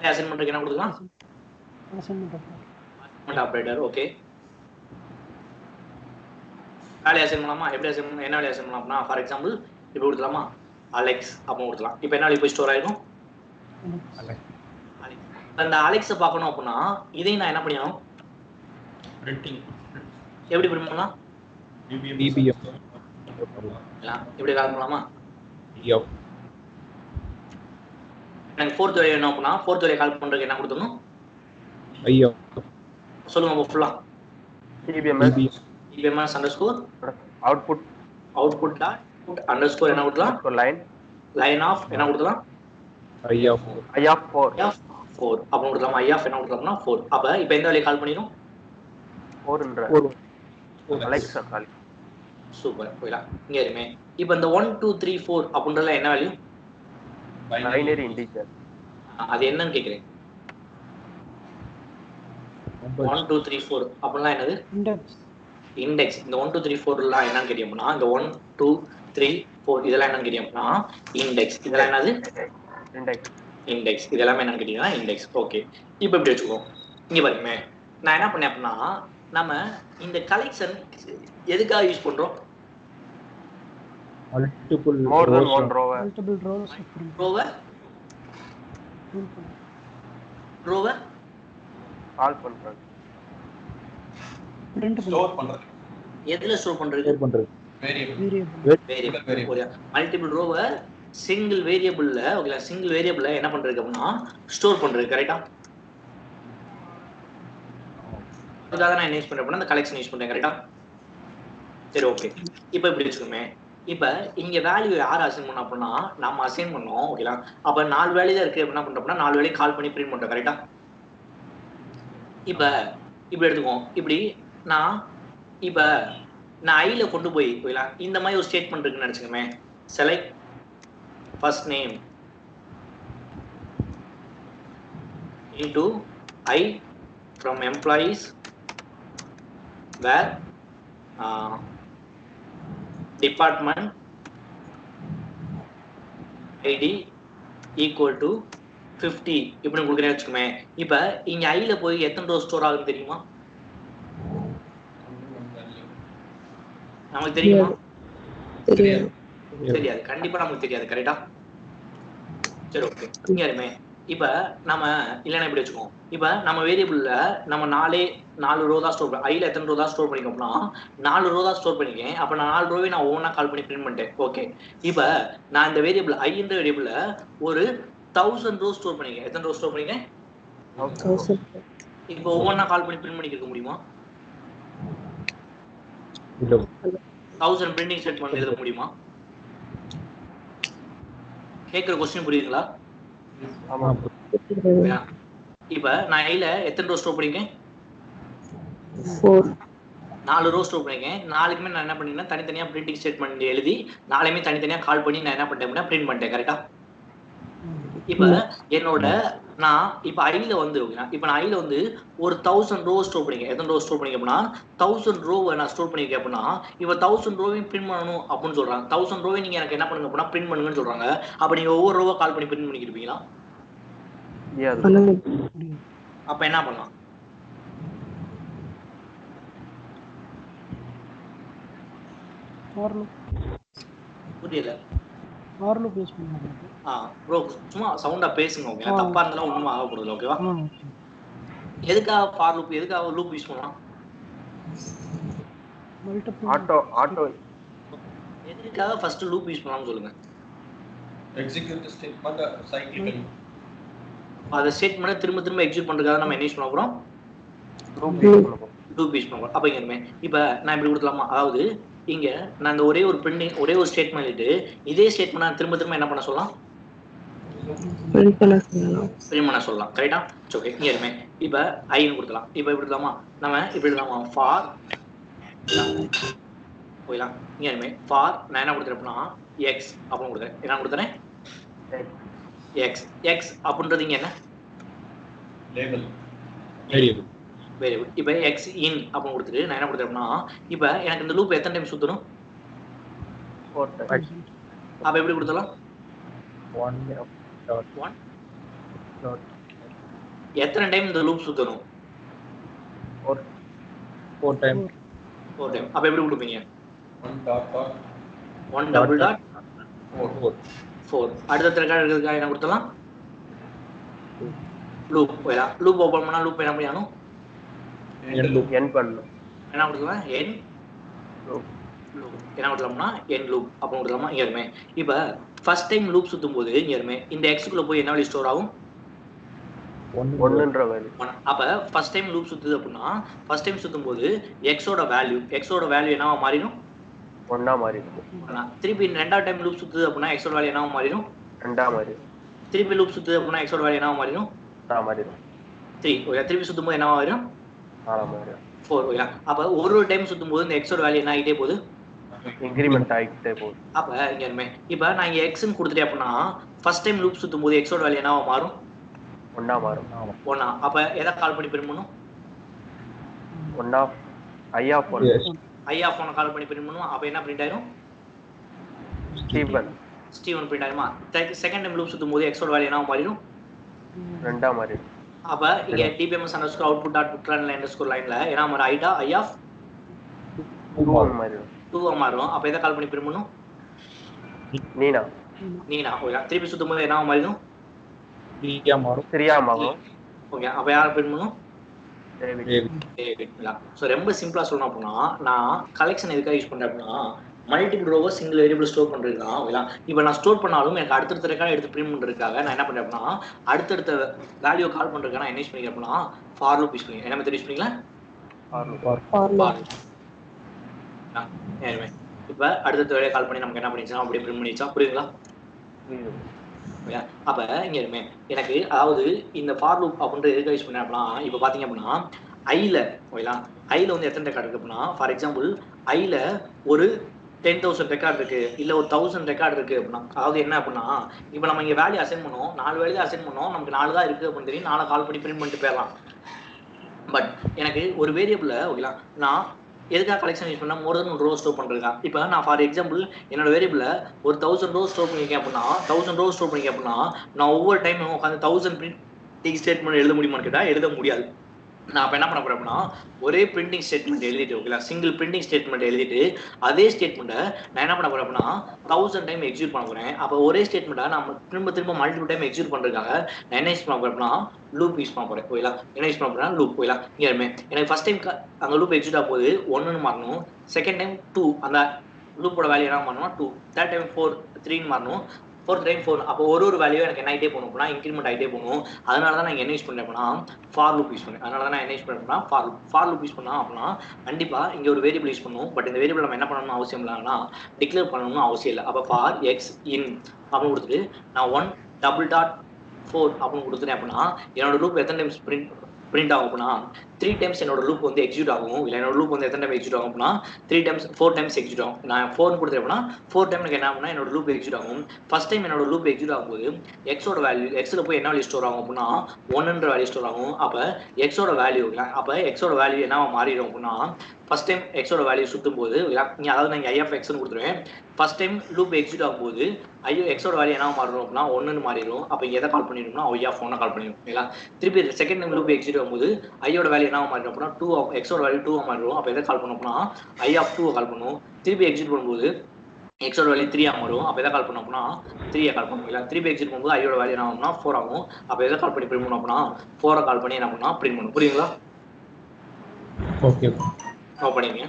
அசைன் பண்றதுக்கு என்ன கொடுக்கலாம்? Assignment operator. Okay. Value assign பண்ணலாமா? எப்படி அசைன் பண்ணலாம்? என்ன வேல்யூ அசைன் பண்ணலாம் அப்படின்னா ஃபார் எக்ஸாம்பிள் இப்போ கொடுக்கலாமா? அலெக்ஸ் அப்போ கொடுக்கலாம். இப்போ என்ன வேல்யூ போய் ஸ்டோர் ஆயிடும்? அலெக்ஸ். அந்த அலெக்ஸை பார்க்கணும் அப்படின்னா இதையும் நான் என்ன பண்ணியாகும்?
பிரிண்டிங்.
எப்படி பிரிண்ட் பண்ணலாம்?
DBM
எப்படி கால் பண்ணலாமா? எனக்கு ஃபோர்த் வேல்யூ என்ன அப்படின்னா ஃபோர்த் வேல்யூ கால் பண்றதுக்கு என்ன கொடுக்கணும்? சொல்லுங்க ஃபுல்லா. DBMS underscore output dot underscore என்ன கொடுக்கலாம்? லைன் ஆஃப் என்ன கொடுக்கலாம்?
I of
4 அப்ப கொடுக்கலாம். I of என்ன கொடுக்கலாம்னா 4. அப்ப இப்போ எந்த வேல்யூ கால் பண்ணிரும்?
4 அலெக்ஸா கால்.
சூப்பர். ஓகேங்களா? இங்க இருமே. இப்போ இந்த 1 2 3 4 அப்படின்றதுல என்ன வேல்யூ?
Binary integer.
அது என்னன்னு கேக்குறேன். 1 2 3 4 அப்படினா என்னது? இண்டெக்ஸ். இந்த 1 2 3 4 எல்லாம் என்னன்னு கேட்டியோம்னா இந்த 1 2 3 4 இதெல்லாம் என்னன்னு கேட்டியோம்னா இண்டெக்ஸ். இதெல்லாம் என்னது? இண்டெக்ஸ். இதெல்லாம் என்னன்னு கேட்டியனா இண்டெக்ஸ். ஓகே. இப்போ இப்படி வெச்சுக்கோ. இங்க பாருங்க. நான் என்ன பண்ணேன் அப்படினா நம்ம இந்த கலெக்ஷன் எதுக்காக யூஸ் பண்றோம்?
multiple
more than one row கால் பண்றது.
ஸ்டோர் பண்றது.
எதுல ஸ்டோர் பண்றது? வேரியபிள். மல்டிபிள் ரோவை சிங்கிள் வேரியபிள்ல ஓகேங்களா? சிங்கிள் வேரியபிள்ல என்ன பண்றது அப்படின்னா ஸ்டோர் பண்றது. கரெக்ட்டா? அதுக்காக நான் என்ன யூஸ் பண்றேன் அப்படின்னா இந்த கலெக்ஷன் யூஸ் பண்றேன். கரெக்ட்டா? சரி ஓகே. இப்போ இப்படி வச்சுக்கோமே. இப்போ இங்க வேல்யூ யார் அசைன் பண்ணோம் அப்படின்னா நம்ம அசைன் பண்ணோம். ஓகேங்களா? அப்ப 4 வேல்யூ தான் இருக்கு. என்ன பண்றோம் அப்படின்னா 4 வேல்யூ கால் பண்ணி பிரிண்ட் பண்றோம். கரெக்ட்டா? இப்போ இப்படி எடுத்துக்குவோம். இப்படி நான் ஐல கொண்டு போய் ஓகேங்களா இந்த மாதிரி ஒரு ஸ்டேட்மெண்ட் இருக்குன்னு நினைச்சுக்கோமே. Select first name into I from employees where department ID equal to 50 இப்படின்னு கொடுக்குறேன்னு வச்சுக்கோமே. இப்போ இங்க ஐல போய் எத்தனை ரோ ஸ்டோர் ஆகுதுன்னு தெரியுமா? நமக்கு தெரியுமா?
தெரியாது.
தெரியாது, கண்டிப்பா நமக்கு தெரியாது. கரெக்டா? சரி, ஓகே. இங்க இருமே இப்ப நம்ம இல்லைன்னா இப்படி வச்சுக்கோம். இப்ப நம்ம வேரியபிள்ல நம்ம 4 ரோ தான் ஸ்டோர் பண்ண. ஐல எத்தனை ரோ தான் ஸ்டோர் பண்ணிக்கோம்னா 4 ரோ தான் ஸ்டோர் பண்ணிக்கேன். அப்ப நான் 4 ரோவை நான் ஒவ்வொன்றா கால் பண்ணி பிரிண்ட் பண்ணிட்டேன். ஓகே. இப்ப நான் இந்த வேரியபிள் ஐன்ற வேரியபிள்ல ஒரு 1000 ரோ ஸ்டோர் பண்ணிக்கேன். எத்தனை ரோ ஸ்டோர் பண்ணிக்கேன்?
1000.
இப்போ ஒவ்வொன்றா கால் பண்ணி பிரிண்ட் பண்ணிக்க முடியுமா? 1000 பிரிண்டிங் ஸ்டேட்மெண்ட் எழுத முடியுமா? கேட்குற கொஸ்டின் புரியுதுங்களா? இப்ப நான் ஐல எத்தனை ரோ ஸ்டோர் பண்ணிருக்கேன்? 4 ரோ ஸ்டோர் பண்ணிருக்கேன். 4க்குமே நான் என்ன பண்ணிருக்கேன், தனித்தனியா பிரிண்டிங் ஸ்டேட்மெண்ட் எழுதி 4மே தனித்தனியா கால் பண்ணி நான் என்ன பண்ணிட்டேன், பிரிண்ட் பண்ணிட்டேன். கரெக்டா? இப்ப என்னோட நான் இப்ப ஐல வந்து இப்ப நான் ஐல வந்து ஒரு 1000 ரோ ஸ்டோர் பண்ணிருக்கேன். எத்தனை ரோ ஸ்டோர் பண்ணிருக்கேன் அப்படின்னா 1000 ரோவை நான் ஸ்டோர் பண்ணிருக்கேன். அப்படின்னா இப்ப 1000 ரோவையும் பிரிண்ட் பண்ணணும் அப்படின்னு சொல்றாங்க. 1000 ரோவை நீங்க எனக்கு என்ன பண்ணுங்க அப்படின்னா பிரிண்ட் பண்ணுங்கன்னு சொல்றாங்க. அப்ப நீங்க ஒவ்வொரு ரோவை கால் பண்ணி பிரிண்ட் பண்ணிக்கிருப்பீங்களா? அப்ப என்ன பண்ணலாம்? புரியல. ப்ரோ சும்மா சவுண்டா பேசுங்க. ஓகே, தப்பா இருந்தாலும் ஒண்ணுமே ஆகக்கூடாது. ஓகேவா? எதுக்காக ஃபார் லூப், எதுக்காக லூப் யூஸ் பண்ணலாம்?
ஆட்டோ
எதுக்காக ஃபர்ஸ்ட் லூப் யூஸ் பண்ணலாம்னு சொல்லுங்க.
எக்ஸிக்யூட் ஸ்டேட்மெண்ட் சைக்கிள்
அந்த ஸ்டேட்மென்ட் திரும்ப திரும்ப எக்ஸிக்யூட் பண்றதுக்காக நம்ம என்ன யூஸ் பண்ண போறோம்? லூப் யூஸ் பண்ணுவோம். அப்ப இங்க இப்ப நான் இப்படி கொடுக்கலாமா? அதாவது இங்க நான் இந்த ஒரே ஒரு ஸ்டேட்மெண்ட் எழுதிட்டு இதே ஸ்டேட்மெண்ட் நான் திரும்ப திரும்ப என்ன பண்ண சொல்லலாம்?
பிரிண்ட் பண்ண சொல்லலாம்.
கரெக்டா? ஓகே. இங்க இருமே இப்ப ஐன்னு கொடுக்கலாம். இப்ப இப்படி இருக்கலாமா? நம்ம இப்படி இருக்கலாமா? ஃபார் போயிடலாம். இங்க இருமே ஃபார் நான் என்ன கொடுத்துருப்பேன்னா எக்ஸ் அப்படின்னு கொடுக்குறேன். என்ன கொடுத்துறேன்? எக்ஸ். எக்ஸ் அப்படின்றது இங்க என்ன?
Label
variable.
வேரியபிள். இப்ப எக்ஸ் இன் அப்படின்னு கொடுத்துட்டு நான் என்ன கொடுத்துருப்பேன்னா இப்ப எனக்கு இந்த லூப் எத்தனை டைம் சுத்தணும்?
4 times.
அப்ப எப்படி கொடுத்துடலாம்?
1
எத்தனை டைம் இந்த லூப் சுத்தணும்?
4 times.
4 டைம். அப்ப எப்படி கொடுப்பீங்க? 1 டபுள் டாட் 4. அடுத்த ரெக்கார்ட் இருக்கிறதுக்காக என்ன கொடுத்தலாம்? லூப் போயிடலாம். லூப் ஓபன் பண்ணா லூப் என்ன பண்ணணும்?
n பண்ணணும்.
என்ன கொடுக்கலாம்? n loop. என்ன கொடுக்கலாம்னா n லூப் அப்போ கொடுக்கலாமா? இங்க இருமே இப்ப ஃபர்ஸ்ட் டைம் லூப் சுத்தும் போது இங்க இருமே இந்த x குள்ள போய் என்ன வேல்யூ ஸ்டோர் ஆகும்?
1ன்ற வேல்யூ.
அப்ப ஃபர்ஸ்ட் டைம் லூப் சுத்துது அப்படின்னா ஃபர்ஸ்ட் டைம் சுத்தும் போது x ஓட வேல்யூ என்னவா மாறிடும்?
1ஆ மாறிடும்.
திருப்பி ரெண்டாவது டைம் லூப் சுத்துது அப்படின்னா x ஓட வேல்யூ என்னவா மாறிடும்?
2ஆ மாறிடும்.
திருப்பி லூப் சுத்துது அப்படின்னா x ஓட வேல்யூ என்னவா மாறிடும்?
4ஆ மாறிடும்.
3. திருப்பி சுத்தும் போது என்னவா மாறிடும்?
4ஆ மாறிடும்.
4. அப்ப ஒரு டைம் சுத்தும் போது இந்த x ஓட வேல்யூ என்ன ஆகிட்டே போகுது?
இன்கிரிமெண்ட் ஆகிட்டே போகுது.
அப்ப இங்க இருமே இப்ப நான் இங்க x ன்னு கொடுத்துட்டேன் அப்படின்னா ஃபர்ஸ்ட் டைம் லூப் சுத்தும் போது x ஓட வேல்யூ என்னவா மாறும்?
1ஆ மாறும்.
1. அப்ப எதை கால் பண்ணி பிரிண்ட் பண்ணும்?
1 of I of 1.
I of 1 call பண்ணி பிரிண்ட் பண்ணும். அப்ப என்ன பிரிண்ட் ஆயிரும்? ஸ்டீவன் பிரிண்ட் ஆயிருமா? செகண்ட் டைம் லூப் சுத்தும் போது x ஓட வேல்யூ என்னவா மாறிடும்?
2ஆ மாறிடும்.
அப்ப இங்க dbms_output.println_line ல என்ன மாறும்? ஐடா I ஆஃப்
2ஆ மாறிடும்.
2 மாறும். அப்ப எதை கால் பண்ணி பிரிண்ட் பண்ணும்? நீனா. ஓகே. திருப்பி சுத்தும் போது என்னவா மாறிடும்?
3ஆ மாறும்.
3ஆ மாறும்.
ஓகே. அப்ப யாரை பிரிண்ட் பண்ணும்?
டேவிட்.
ஸோ ரொம்ப சிம்பிளா சொல்லணும் அப்படின்னா நான் கலெக்ஷன் எதுக்காக யூஸ் பண்றேன் அப்படின்னா மல்டிபிள் ரோவை சிங்கிள் வேரியபிள் ஸ்டோர் பண்றது தான். ஓகேங்களா? இப்போ நான் ஸ்டோர் பண்ணாலும் எனக்கு அடுத்தடுத்த ரெக்கார்ட் எடுத்து பிரிண்ட் பண்றதுக்காக நான் என்ன பண்றேன் அப்படின்னா அடுத்தடுத்த வேல்யூ கால் பண்றதுக்காக நான் என்ன யூஸ் பண்ணிக்கிறேன் அப்படின்னா ஃபார் லூப் யூஸ் பண்ணிக்கிறேன். என்ன மெத்தட் யூஸ் பண்ணிக்கலாம்? இப்போ அடுத்தடுத்த வேலையை கால் பண்ணி நமக்கு என்ன பண்ணிச்சா அப்படியே பிரிண்ட் பண்ணிச்சா. புரியுதுங்களா? அப்ப இங்க இருமே எனக்கு அதாவது இந்த ஃபார் லூப் அப்படின்ற எதுக்காக யூஸ் பண்ணேன் அப்படின்னா இப்போ பாத்தீங்க அப்படின்னா ஐல ஓகேங்களா ஐல வந்து எத்தனை ரெக்கார்ட் இருக்கு அப்படின்னா ஃபார் எக்ஸாம்பிள் ஐல ஒரு 10,000 ரெக்கார்ட் இருக்கு இல்ல ஒரு 1000 ரெக்கார்ட் இருக்கு அப்படின்னா அதாவது என்ன அப்படின்னா இப்போ நம்ம இங்க வேல்யூ அசைன் பண்ணோம் 4 வேல்யூ அசைன் பண்ணோம் நமக்கு 4 தான் இருக்கு அப்படின்னு தெரியும் 4 கால் பண்ணி பிரிண்ட் பண்ணிட்டு போயிடலாம். பட் எனக்கு ஒரு வேரியபிள்ல ஓகேங்களா நான் எதுக்காக கலெக்ஷன் யூஸ் பண்ணா மோர் தென் ஒரு ரோ ஸ்டோர் பண்றதுக்கா. இப்போ நான் ஃபார் எக்ஸாம்பிள் என்னோட வேரியபிள்ல ஒரு 1000 ரோ ஸ்டோர் பண்ணிருக்கேன் அப்படின்னா 1000 ரோ ஸ்டோர் பண்ணிருக்கேன் அப்படின்னா நான் ஒவ்வொரு டைமும் உட்காந்து 1000 பிரிண்டிங் ஸ்டேட்மெண்ட் எழுத முடியுமான்னு கேட்டா எழுத முடியாது. நான் அப்போ என்ன பண்ண போறேன் அப்படின்னா ஒரே பிரிண்டிங் ஸ்டேட்மெண்ட் எழுதிட்டு ஓகேங்களா, சிங்கிள் பிரிண்டிங் ஸ்டேட்மெண்ட் எழுதிட்டு அதே ஸ்டேட்மெண்ட்டை நான் என்ன பண்ண போறேன் அப்படின்னா 1000 டைம் எக்ஸிக்யூட் பண்ண போறேன். அப்போ ஒரே ஸ்டேட்மெண்ட்டை நம்ம திரும்ப மல்டிபிள் டைம் எக்ஸிக்யூட் பண்றதுக்காக நான் என்ன யூஸ் பண்ண போறேன் அப்படின்னா லூப் யூஸ் பண்ண போறேன் ஓகேங்களா. என்ன யூஸ் பண்ண போறேன் லூப் ஓகேங்களா. இங்கே எனக்கு ஃபர்ஸ்ட் டைம் அந்த லூப் எக்ஸிக்யூட் ஆகும் போது 1ன்னு மாறணும், செகண்ட் டைம் 2 அந்த லூப்போட வேல்யூ என்ன மாறணும் 2, தேர்ட் டைம் 4 3ன்னு மாறணும், ஃபோர்த் டைம் 4. அப்போ ஒரு வேல்யூ எனக்கு என்ன ஆகிட்டே போகணும் அப்படின்னா இன்க்ரிமெண்ட் ஆகிட்டே போகணும். அதனால தான் நான் என்ன யூஸ் பண்ணேன் அப்படின்னா ஃபார் லூப் யூஸ் பண்ணேன். அதனால தான் நான் என்ன யூஸ் பண்ணேன் அப்படின்னா ஃபார் லூப் யூஸ் பண்ணா அப்படின்னா கண்டிப்பாக இங்கே ஒரு வேரியபிள் யூஸ் பண்ணுவோம். பட் இந்த வேரியபிள் நம்ம என்ன பண்ணணும்னு அவசியம் இல்லைன்னா டிக்ளேர் பண்ணணும்னு அவசியம் இல்லை. அப்போ ஃபார் எக்ஸ் இன் அப்படின்னு கொடுத்துட்டு நான் 1.4 அப்படின்னு கொடுத்துட்டேன் அப்படின்னா என்னோட லூப் எத்தனை டைம்ஸ் பிரிண்ட் ஆகும் அப்படின்னா 3 டைம்ஸ் என்னோட லூப் வந்து எக்ஸிக்யூட் ஆகும். இல்லை என்னோட லூப் வந்து எத்தனை டைம் எக்ஸிக்யூட் ஆகும் அப்படின்னா 4 டைம்ஸ் எக்ஸிக்யூட் ஆகும். நான் 4 கொடுத்தேன் அப்படின்னா 4 டைம் எனக்கு என்ன ஆகும்னா என்னோட லூப் எக்ஸிக்யூட் ஆகும். ஃபர்ஸ்ட் டைம் என்னோட லூப் எக்ஸிக்யூட் ஆகும்போது எக்ஸோட வேல்யூ எக்ஸில் போய் என்ன வேல்யூ ஸ்டோர் ஆகும் அப்படின்னா 1ன்ற வேல்யூ ஸ்டோர் ஆகும். அப்போ எக்ஸோட வேல்யூ என்னவா மாறிடும் அப்படின்னா ஃபர்ஸ்ட் டைம் எக்ஸோட வேல்யூ சுற்றும் போது அதாவது நான் ஐ ஆஃப் எக்ஸ்னு கொடுத்துருவேன். ஃபர்ஸ்ட் டைம் லூப் எக்ஸிக்யூட் ஆகும்போது எக்ஸோட வேல்யூ என்ன மாறிடும் அப்படின்னா 1ன்னு மாறிடும். அப்போ எதை கால் பண்ணிடும்னா ஐ ஆஃப் 1 கால் பண்ணிடும் ஓகேங்களா. திருப்பி செகண்ட் டைம் லூப் எக்ஸிக்யூட் ஆகும்போது ஐயோட வேல்யூ என்ன மாறிடும் அப்படின்னா 2 எக்ஸோட வேல்யூ 2 மாறிடும். அப்போ எதை கால் பண்ணோம் அப்படின்னா ஐ ஆஃப் 2 கால் பண்ணும். திருப்பி எக்ஸிக்யூட் பண்ணும்போது எக்ஸோட வேல்யூ 3 மாறும். அப்போ எதை கால் பண்ணோம் அப்படின்னா 3 கால் பண்ணுவோம் இல்லை. திருப்பி எக்ஸிக்யூட் பண்ணும்போது ஐயோட வேல்யூ என்ன ஆகும்னா 4 ஆகும். அப்போ எதை கால் பண்ணி பிரிண்ட் பண்ணோம் அப்படின்னா 4 கால் பண்ணி என்ன பண்ணா பிரிண்ட் பண்ணும். புரியுங்களா?
ஓகே
பண்ணிங்க.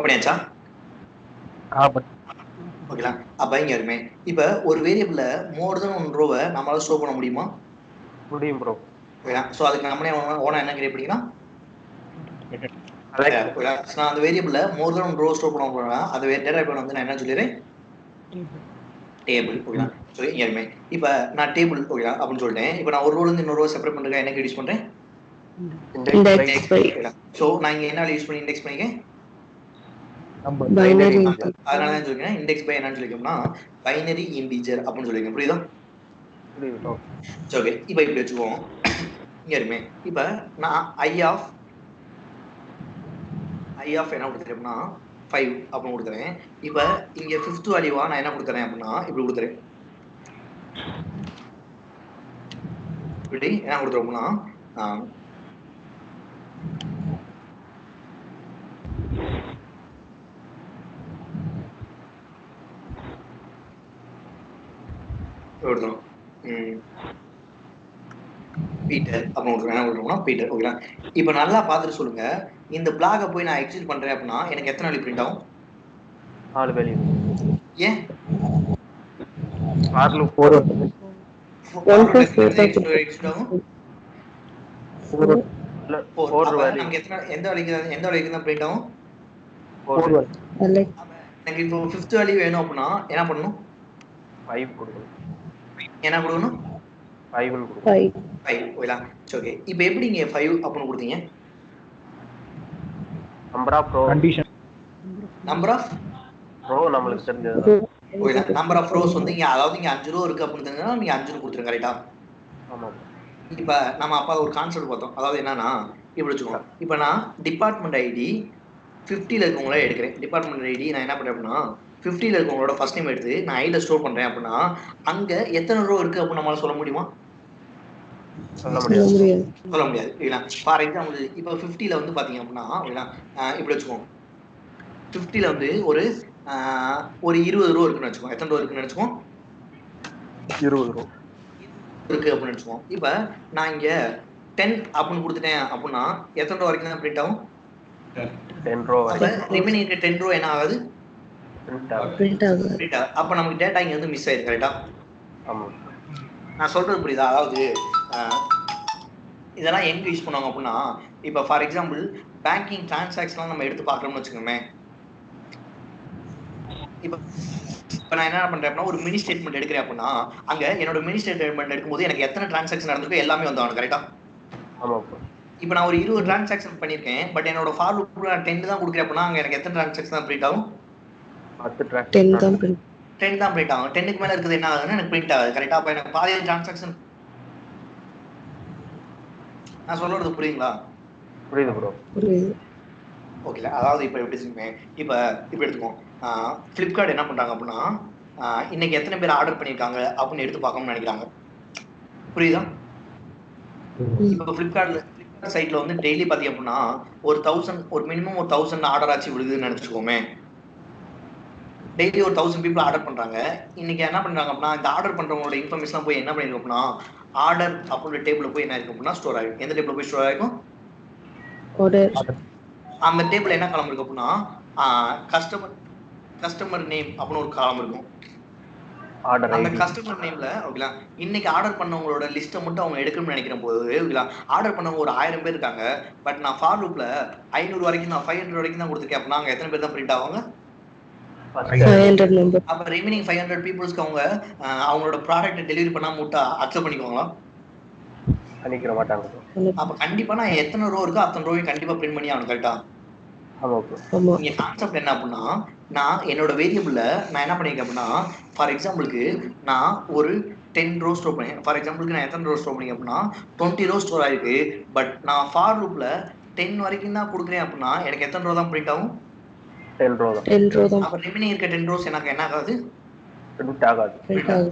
பண்ணியாச்சா? ஓகேங்களா. அப்போ இங்கே இருக்குமே இப்போ ஒரு வேரியபிள்ல மோர் தென் 1 ரோவை நம்மளால ஸ்டோர் பண்ண முடியுமா?
முடியும் ப்ரோ.
ஓகேங்களா. ஸோ அதுக்கு நம்மளே ஓனா என்ன கிரியேட் பண்ணிக்கலாம்? நான் அந்த வேரியபிள்ல மோர் தென் 1 ரோ ஸ்டோர் பண்ண போறேன்னா அது டேட்டா டைப் வந்து நான் என்ன சொல்லிடுறேன் டேபிள். ஓகேங்களா. ஸோ இங்கே இருக்குமே இப்போ நான் டேபிள் ஓகேங்களா அப்படின்னு சொல்லிட்டேன். இப்போ நான் ஒரு ரோல இருந்து இன்னொரு ரோ செப்பரேட் பண்ணுறதுக்கு என்ன யூஸ் பண்றேன்? ஸோ நான் இங்கே என்ன யூஸ் பண்ணி இண்டெக்ஸ் பண்ணிக்கேன்
பைனரி.
அதனால தான் சொல்லிக்கிறேன் இண்டெக்ஸ் பை என்னன்னு சொல்லிக்கோம்னா பைனரி இன்டிஜர் அப்படின்னு சொல்லியிருக்கேன். புரியுதா? ஓகே. இப்போ இப்படி வச்சுக்குவோம். இங்கே இருக்குமே இப்போ நான் ஐ ஐ ஆஃப் என்ன கொடுத்துருக்கேன்னா 5 அப்படின்னு கொடுக்குறேன். இப்போ இங்க 5th வேல்யூவா நான் என்ன கொடுக்குறேன் அப்படின்னா இப்படி கொடுக்குறேன். இப்படி என்ன கொடுத்துருவோம்னா கொடுத்துரும் பீட்டர் அப்படின்னு என்ன கொடுத்துருவோம்னா பீட்டர். ஓகேங்களா? இப்போ நல்லா பார்த்துட்டு சொல்லுங்க, இந்த பிளாகை போய் நான் எக்ஸிட் பண்றேன் அப்படின்னா எனக்கு எத்தனை வேல்யூ பிரிண்ட் ஆகும்?
4 வேல்யூ.
ஏன்
4 4
எக்ஸிட் ஆகும்?
4 வேல்யூ.
நமக்கு எந்த வேல்யூக்கு தான் பிரிண்ட் ஆகும்?
4 வேல்யூ.
எனக்கு இப்போ 5th வேல்யூ வேணும் அப்படின்னா என்ன பண்ணணும்?
5 கொடுக்கணும்.
என்ன கொடுக்கணும்?
5 கொடுக்கணும்.
5. ஓகேங்களா? ஓகே. இப்போ எப்படி நீங்க 5 அப்படின்னு கொடுத்தீங்க?
Number of row
condition.
Number of
row நம்மளுக்கு தெரிஞ்சது.
ஓகேங்களா? நம்பர் ஆஃப் ரோஸ் வந்து இங்க அதாவது இங்க 5 ரோ இருக்கு அப்படின்னு தெரிஞ்சா நீங்க 5 கொடுத்துருங்க. கரெக்டா?
ஆமா.
இப்போ நம்ம அப்பா ஒரு கான்செப்ட் பார்த்தோம். அதாவது என்னன்னா இப்படி வச்சுக்கோங்க. இப்போ நான் டிபார்ட்மெண்ட் ஐடி 50ல இருக்கவங்கள எடுக்கிறேன். டிபார்ட்மெண்ட் ஐடி நான் என்ன பண்றேன் அப்படின்னா 50ல இருக்கவங்களோட ஃபர்ஸ்ட் நேம் எடுத்து நான் ஐல ஸ்டோர் பண்றேன் அப்படின்னா அங்க எத்தனை ரோ இருக்கு அப்படின்னு நம்மளால சொல்ல முடியுமா?
சொல்ல முடியாது.
சொல்ல முடியாது. இல்லைங்களா? ஃபார் எக்ஸாம்பிள் இப்போ 50ல வந்து பாத்தீங்க அப்படின்னா இப்படி வச்சுக்கோங்க. 50ல வந்து ஒரு 20 ரோ இருக்குன்னு வச்சுக்கோங்க. எத்தனை ரோ இருக்குன்னு நினைச்சுக்கோம்?
20 ரோ
இருக்கு அப்படின்னு நினைச்சுக்கோம். இப்போ நான் இங்க 10 அப்படின்னு கொடுத்துட்டேன் அப்படின்னா எத்தனை ரோ வரைக்கும் தான் பிரிண்ட் ஆகும்?
10 ரோ
அப்ப ரிமைனிங் இருக்க 10 ரோ என்ன ஆகாது?
பிரிண்ட் ஆகாது.
அப்ப நமக்கு டேட்டா இங்க வந்து மிஸ் ஆயிருக்கு. கரெக்டா?
ஆமா.
நான் சொல்றது புரியுதா? அதாவது இதெல்லாம் எங்க யூஸ் பண்ணுவாங்க அப்படின்னா இப்போ ஃபார் எக்ஸாம்பிள் பேங்கிங் டிரான்சாக்ஷன்லாம் நம்ம எடுத்து பார்க்கணும்னு வச்சுக்கோமே. இப்போ நான் என்ன பண்றேன் அப்படின்னா ஒரு மினி ஸ்டேட்மெண்ட் எடுக்கிறேன் அப்படின்னா அங்க என்னோட மினி ஸ்டேட்மெண்ட் எடுக்கும்போது எனக்கு எத்தனை டிரான்சாக்ஷன் நடந்திருக்கோ எல்லாமே வந்து ஆகணும். கரெக்டா?
ஆமா.
இப்போ நான் ஒரு 20 டிரான்சாக்ஷன் பண்ணியிருக்கேன். பட் என்னோட ஃபார் லூப் நான் 10 தான் கொடுக்குறேன் அப்படின்னா அங்க எனக்கு எத்தனை டிரான்சாக்ஷன் தான் பிரிண்ட் ஆகும்?
10 தான் பிரிண்ட்.
10 தான் பிரிண்ட் ஆகும். 10க்கு மேல இருக்குது என்ன ஆகுதுன்னா எனக்கு பிரிண்ட் ஆகுது. கரெக்டா? அப்ப எனக்கு பாதி டிரான்சாக்ஷன் நான் சொல்றது புரியுங்களா?
புரியுது ப்ரோ.
புரியுது.
ஓகேல? அதாவது இப்போ எப்படி சொல்லுவேன், இப்போ எடுத்துக்கோம். ஃப்ளிப்கார்ட் என்ன பண்றாங்க அப்படின்னா இன்னைக்கு எத்தனை பேர் ஆர்டர் பண்ணியிருக்காங்க அப்படின்னு எடுத்து பார்க்கணும்னு நினைக்கிறாங்க. புரியுதா? இப்போ ஃப்ளிப்கார்ட் சைட்ல வந்து டெய்லி பாத்தீங்க அப்படின்னா ஒரு 1000 ஒரு மினிமம் ஒரு 1000 ஆர்டர் ஆச்சு விடுதுன்னு நினைச்சுக்கோமே. டெய்லி ஒரு 1000 பீப்புள் ஆர்டர் பண்றாங்க. இன்னைக்கு என்ன பண்றாங்க அப்படின்னா இந்த ஆர்டர் பண்றவங்களோட இன்ஃபர்மேஷன் போய் என்ன பண்ணிருக்கோம் அப்படின்னா ஆர்டர் அப்படின்ற டேபிள்ல போய் என்ன இருக்கு அப்படின்னா ஸ்டோர் ஆகும். எந்த டேபிள்ல போய் ஸ்டோர் ஆகும்? அந்த டேபிள் என்ன காலம் இருக்கு அப்படின்னா கஸ்டமர் நேம் அப்படின்னு ஒரு காலம் இருக்கும். அந்த கஸ்டமர் நேம்ல ஓகேங்களா இன்னைக்கு ஆர்டர் பண்ணவங்களோட லிஸ்ட்டை மட்டும் அவங்க எடுக்கணும்னு நினைக்கிற போது ஓகேங்களா ஆர்டர் பண்ணவங்க ஒரு 1000 பேர் இருக்காங்க. பட் நான் ஃபார் லூப்ல 500 வரைக்கும் நான் 500 வரைக்கும் தான் கொடுத்துருக்கேன் அப்படின்னா அங்க எத்தனை பேர் தான் பிரிண்ட் ஆவாங்க?
500 நம்பர்.
அப்ப ரிமைனிங் 500 பீப்புள்ஸ்க்கு அவங்க அவங்களோட ப்ராடக்ட் டெலிவரி பண்ணாம விட்டா அக்செப்ட் பண்ணிக்குவாங்களா?
பண்ணிக்க மாட்டாங்க.
அப்ப கண்டிப்பா நான் எத்தனை ரோ இருக்கோ அத்தனை ரோவையும் கண்டிப்பா பிரிண்ட் பண்ணி ஆகணும். கரெக்டா? இங்க கான்செப்ட் என்ன அப்படின்னா நான் என்னோட வேரியபிள்ல நான் என்ன பண்ணிருக்கேன் அப்படின்னா ஃபார் எக்ஸாம்பிளுக்கு நான் ஒரு 10 ரோ ஸ்டோர் பண்ணேன். ஃபார் எக்ஸாம்பிளுக்கு நான் எத்தனை ரோ ஸ்டோர் பண்ணிருக்கேன் அப்படின்னா 20 ரோ ஸ்டோர் ஆயிருக்கு. பட் நான் ஃபார் லூப்ல 10 வரைக்கும் தான் கொடுக்குறேன் அப்படின்னா எனக்கு எத்தனை ரோ தான் பிரிண்ட் ஆகும்?
10 ரோ தான்.
அப்ப ரிமைனிங் இருக்க 10 ரோஸ் எனக்கு என்ன ஆகாது?
பிரிண்ட் ஆகாது.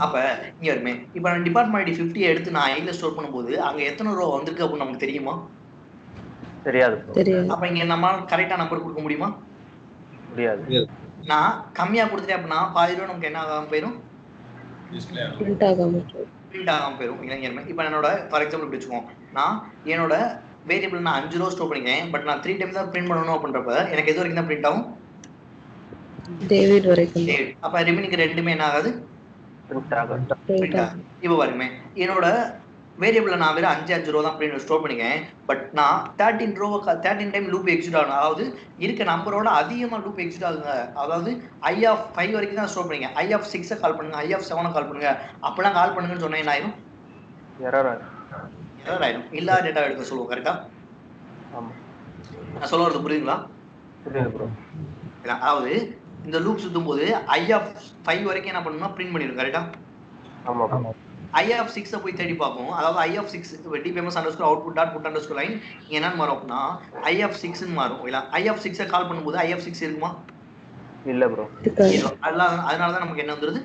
அப்ப இங்க வருமே இப்போ நான் டிபார்ட்மெண்ட் ஐடி 50 எடுத்து நான் ஐல ஸ்டோர் பண்ணும்போது அங்க எத்தனை ரோ வந்திருக்கு அப்படின்னு நமக்கு தெரியுமா?
தெரியாது.
அப்ப இங்க நம்ம கரெக்டா நம்பர் கொடுக்க முடியுமா?
முடியாது.
நான் கம்மியா கொடுத்துட்டேன் அப்படின்னா பாதி ரோ நமக்கு என்ன ஆகாம போயிடும்?
பிரிண்ட் ஆகாம
போயிடும். இல்லைங்க இப்போ என்னோட ஃபார் எக்ஸாம்பிள் இப்படி வச்சுக்கோம். நான் என்னோட வேரியபிள் நான் 5 ரோ ஸ்டோர் பண்ணிக்கிறேன். பட் நான் 3 டைம்ஸ் தான் பிரிண்ட் பண்ணணும் அப்படின்றப்ப எனக்கு எது வரைக்கும் தான் பிரிண்ட் ஆகும்?
டேவிட் வரைக்கும்.
அப்ப ரிமைனிங் ரெண்டுமே என்ன ஆகாது? இப்போ பாருங்க என்னோட வேரியபிள்ல நான் வெறும் 5 ரோ தான் பிரிண்ட் ஸ்டோர் பண்ணிக்கிறேன். பட் நான் 13 டைம் லூப் எக்ஸிக்யூட் ஆகணும். அதாவது இருக்க நம்பரோட அதிகமா லூப் எக்ஸிக்யூட் ஆகுங்க. அதாவது ஐ ஆஃப் 5 வரைக்கும் தான் ஸ்டோர் பண்ணிங்க. ஐ ஆஃப் 6 கால் பண்ணுங்க, ஐ ஆஃப் 7 கால் பண்ணுங்க. அப்பெல்லாம் கால் பண்ணுங்கன்னு சொன்னா என்ன ஆயிடும்? எரர் ஆயிடும். இல்லா டேட்டா எடுக்க சொல்லுவோம். கரெக்டா? நான் சொல்ல வரது புரியுதுங்களா? அதாவது இந்த லூப் சுத்தும் போது ஐ ஆஃப் 5 வரைக்கும் என்ன பண்ணணும்னா பிரிண்ட் பண்ணிடும். கரெக்டா? ஐ ஆஃப் 6 போய் தேடி பார்ப்போம். அதாவது I of 6 DBMS underscore output dot put underscore line என்னன்னு மாறும் அப்படின்னா ஐ ஆஃப் 6 மாறும். இல்ல ஐ ஆஃப் 6 கால் பண்ணும்போது ஐ ஆஃப் 6 இருக்குமா?
இல்ல ப்ரோ.
அதனால தான் நமக்கு என்ன வந்துருது?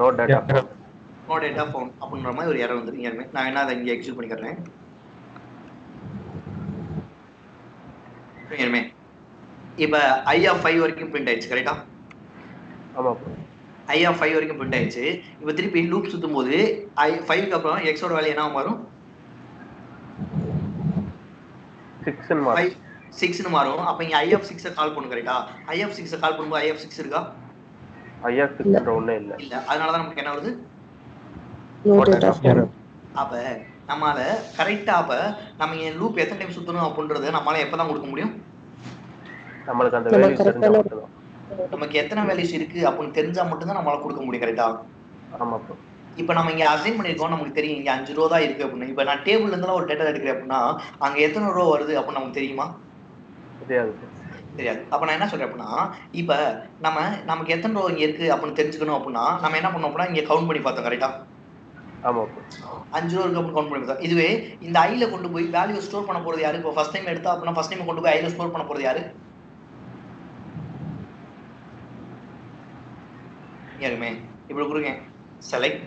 நோ டேட்டா
ஃபவுண்ட் அப்படின்ற மாதிரி ஒரு எரர் வந்துருங்க. நான் என்ன அதை இங்க எக்ஸிக்யூட் பண்ணிக்கிறேன். இப்ப ஐ ஆஃப் 5 வரைக்கும் பிரிண்ட் ஆயிடுச்சு கரெக்டா?
ஆமா ப்ரோ.
ஐ ஆஃப் 5 வரைக்கும் பிரிண்ட் ஆயிடுச்சு. இப்ப திருப்பி லூப் சுத்தும் போது ஐ 5க்கு அப்புறம் x ஓட வேல்யூ என்ன மாறும்?
6 ன்னு மாறும்.
6 ன்னு மாறும். அப்ப இங்க ஐ ஆஃப் 6 கால் பண்ணும் கரெக்டா? ஐ ஆஃப் 6 கால் பண்ணும்போது ஐ ஆஃப் 6 இருக்கா?
ஐ ஆஃப் 6 ன்ற ஒண்ணே இல்ல.
இல்ல. அதனால தான் நமக்கு என்ன வருது? அப்ப நம்மால கரெக்டா அப்ப நம்ம இந்த லூப் எத்தனை டைம் சுத்தணும் அப்படின்றத நம்மால எப்பதான் கொடுக்க முடியும்?
நமக்கு அந்த வேல்யூ தெரிஞ்சா மட்டும்.
நமக்கு எத்தனை வேல்யூஸ் இருக்கு அப்படின்னு தெரிஞ்சா மட்டும் தான் நம்மளால கொடுக்க முடியும் கரெக்டா?
ஆமா ப்ரோ.
இப்ப நம்ம இங்க அசைன் பண்ணிருக்கோம், நமக்கு தெரியும் இங்க 5 ரோ தான் இருக்கு அப்படின்னு. இப்ப நான் டேபிள்ல இருந்தாலும் ஒரு டேட்டா எடுக்கிறேன் அப்படின்னா அங்க எத்தனை ரோ வருது அப்படின்னு நமக்கு தெரியுமா? தெரியாது. அப்ப நான் என்ன சொல்றேன் அப்படின்னா இப்ப நமக்கு எத்தனை ரோ இங்க இருக்கு அப்படின்னு தெரிஞ்சுக்கணும் அப்படின்னா நம்ம என்ன பண்ணோம் அப்படின்னா இங்க கவுண்ட் பண்ணி பார்த்தோம் கரெக்டா?
ஆமா ப்ரோ.
5 ரோ இருக்கு அப்படின்னு கவுண்ட் பண்ணி பார்த்தோம். இதுவே இந்த ஐல கொண்டு போய் வேல்யூ ஸ்டோர் பண்ண போறது யாரு? இப்போ ஃபர்ஸ்ட் டைம் எடுத்தா அப்படின்னா ஃபர்ஸ்ட் டைம் கொண்டு போய் ஐல ஸ்டோர் பண்ண போறது யாரு? யாருமே இப்படி கொடுங்க. செலக்ட்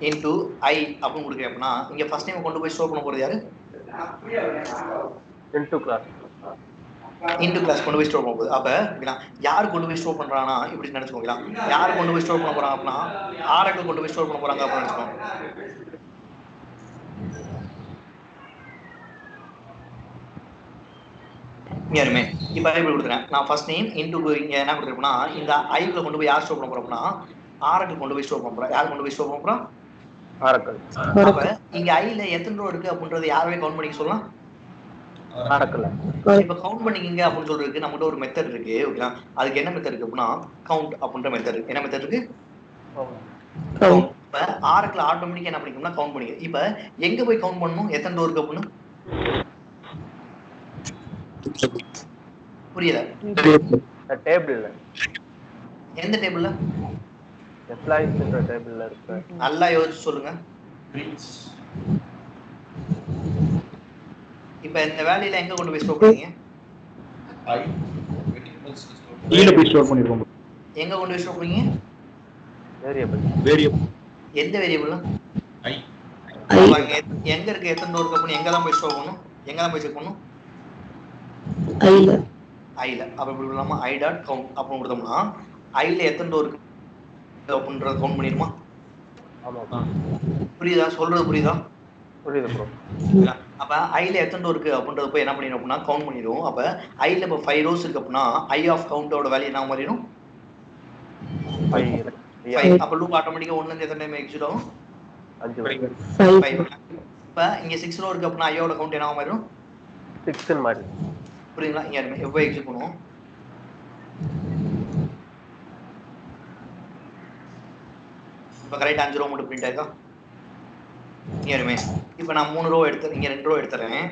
into I அப்படின்னு கொடுக்குறேன் அப்படின்னா இங்க ஃபர்ஸ்ட் டைம் கொண்டு போய் ஸ்டோர் பண்ண போறது யாரு?
into class
கொண்டு போய் ஸ்டோர் பண்ண போகுது. அப்ப யார் கொண்டு போய் ஸ்டோர் பண்றாங்கன்னா இப்படி நினைச்சுக்கோங்களா, யார் கொண்டு போய் ஸ்டோர் பண்ண போறாங்க அப்படின்னா ஆரக்கிள் கொண்டு போய் ஸ்டோர் பண்ண போறாங்க அப்படின்னு நினைச்சுக்கோங்க. யாருமே இப்ப எப்படி கொடுக்குறேன் நான் ஃபர்ஸ்ட் நேம் இன்டு இங்க என்ன கொடுக்குறேன்னா இந்த ஐக்குள்ள கொண்டு போய் யார் ஸ்டோர் பண்ண போறோம்னா ஆரக்கிள் கொண்டு போய் ஸ்டோர் பண்ண போறோம். யார் கொண்டு போய் ஸ்டோர் பண்ண போறோம்?
ஆரக்கிள்.
அப்ப இங்க ஐல எத்தனை ரோ இருக்கு அப்படின்றது யாரவே கவுண்ட் பண்ணி சொல்லலாம்?
ஆரக்கிள்.
இப்ப கவுண்ட் பண்ணிக்கங்க அப்படின்னு சொல்றதுக்கு நம்மகிட்ட ஒரு மெத்தட் இருக்கு. ஓகேங்களா? அதுக்கு என்ன மெத்தட் இருக்கு அப்படின்னா கவுண்ட் அப்படின்ற மெத்தட் இருக்கு. என்ன மெத்தட் இருக்கு? கவுண்ட். இப்ப ஆரக்கிள் ஆட்டோமேட்டிக்கா என்ன பண்ணிக்கணும்னா கவுண்ட் பண்ணிக்க. இப்ப எங்க போய் கவுண்ட் பண்ணணும் எத்தனை ரோ இருக்கு அப்படின்னு? புரியல.
டேபிள்ல.
எந்த டேபிள்ல?
எம்ப்ளாயிஸ்ன்ற டேபிள்ல இருக்கு.
நல்லா யோசிச்சு சொல்லுங்க. இப்ப இந்த வேல்யூல எங்க கொண்டு போய் ஸ்டோர் பண்ணீங்க?
கீழ போய் ஸ்டோர் பண்ணிருக்கோம்.
எங்க கொண்டு போய் ஸ்டோர் பண்ணீங்க?
வேரியபிள்.
எந்த வேரியபிள்னா?
ஐ.
எங்க இருக்கு எத்தனை ரோ இருக்கு அப்ப எங்க தான் போய் ஸ்டோர் பண்ணனும்? எங்க தான் போய் செக் பண்ணனும்? ஐல. அப்ப இப்படி இல்லாம ஐ டாட் கவுண்ட் அப்படி கொடுத்தோம்னா ஐல எத்தனை ரோ இருக்கு அப்படின்றத கவுண்ட் பண்ணிடுமா?
ஆமா.
புரியுதா சொல்றது? புரியுதா?
புரியுது ப்ரோ.
அப்ப ஐல எத்தனை ரோ இருக்கு அப்படின்றத போய் என்ன பண்ணிடும் அப்படின்னா கவுண்ட் பண்ணிடுவோம். அப்ப ஐல இப்ப 5 ரோஸ் இருக்கு அப்படின்னா ஐ ஆஃப் கவுண்டோட வேல்யூ என்ன மாறிடும்? 5. அப்ப லூப் ஆட்டோமேட்டிக்கா 1ல இருந்து எத்தனை டைம் எக்ஸிக்யூட் ஆகும்? 5. இப்ப இங்க 6 ரோ இருக்கு அப்படின்னா ஐயோட கவுண்ட் என்ன மாறிடும்?
6 ன்னு மாறி.
புரியுங்களா? இங்க எப்போ எக்ஸிக்யூட் பண்ணுவோம்? இப்ப கரெக்ட் 5 ரோ மட்டும் பிரிண்ட் ஆயிருக்கா? இங்க இப்ப நான் 3 ரோ எடுத்து இங்க 2 ரோ எடுத்துறேன்.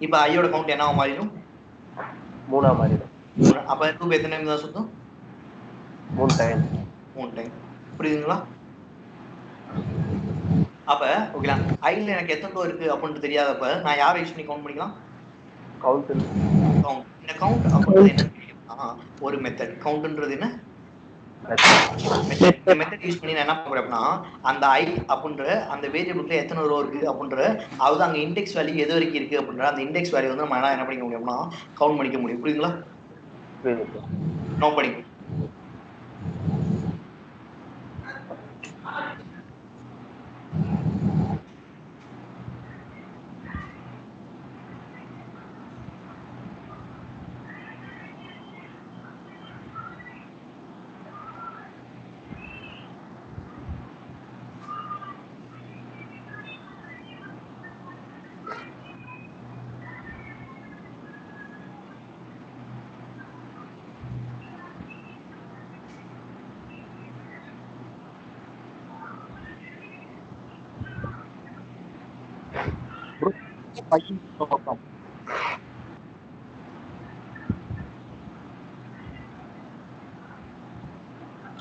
இப்ப ஐயோட கவுண்ட் என்ன மாறிடும்?
3 மாறிடும்.
அப்ப லூப் எத்தனை டைம் தான் சுத்தும்?
3 டைம்.
புரியுதுங்களா? அப்ப ஓகேங்களா ஐல எனக்கு எத்தனை ரோ இருக்கு அப்படின்னு தெரியாதப்ப நான் யாரை யூஸ் பண்ணி கவுண்ட் பண்ணிக்கலாம்?
கவுண்ட்.
இந்த கவுண்ட் அப்படின்றது என்ன? ஒரு மெத்தட். கவுண்ட்ன்றது என்ன? மெத்தட் யூஸ் பண்ணி நான் என்ன பண்றேன் அப்படின்னா அந்த ஐ அப்படின்ற அந்த வேரியபிள்ல எத்தனை ரோ இருக்கு அப்படின்ற அதாவது அங்க இண்டெக்ஸ் வேல்யூ எது வரைக்கும் இருக்கு அப்படின்ற அந்த இண்டெக்ஸ் வேல்யூ வந்து நம்ம என்ன பண்ணிக்க முடியும்னா கவுண்ட் பண்ணிக்க முடியும். புரியுதுங்களா? நோ படிங்க.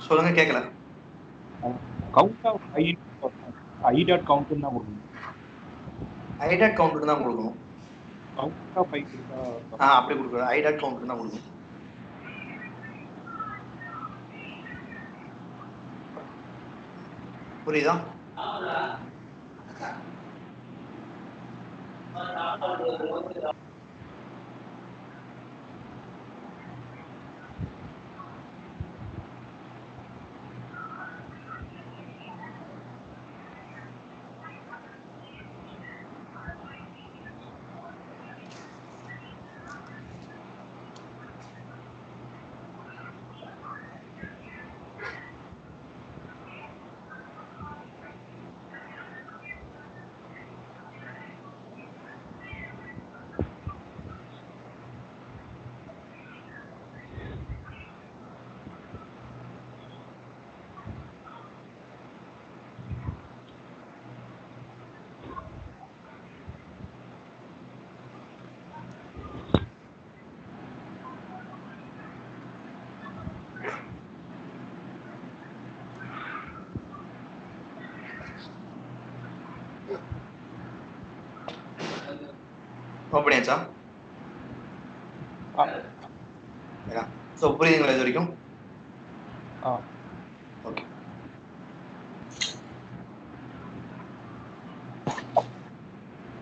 சொல்லுங்க கேட்கல.
Count of I dot count தான் கொடுக்கணும்.
ஐ டாட் கவுண்ட் தான் கொடுக்கணும்.
கவுண்ட் ஆஃப் ஐ கொடுத்தா
அப்படி கொடுக்குறது ஐ டாட் கவுண்ட் தான் கொடுக்கணும். புரியுதா? அப்படியாச்சா? ஸோ புரியுதுங்களா இது வரைக்கும்? ஓகே.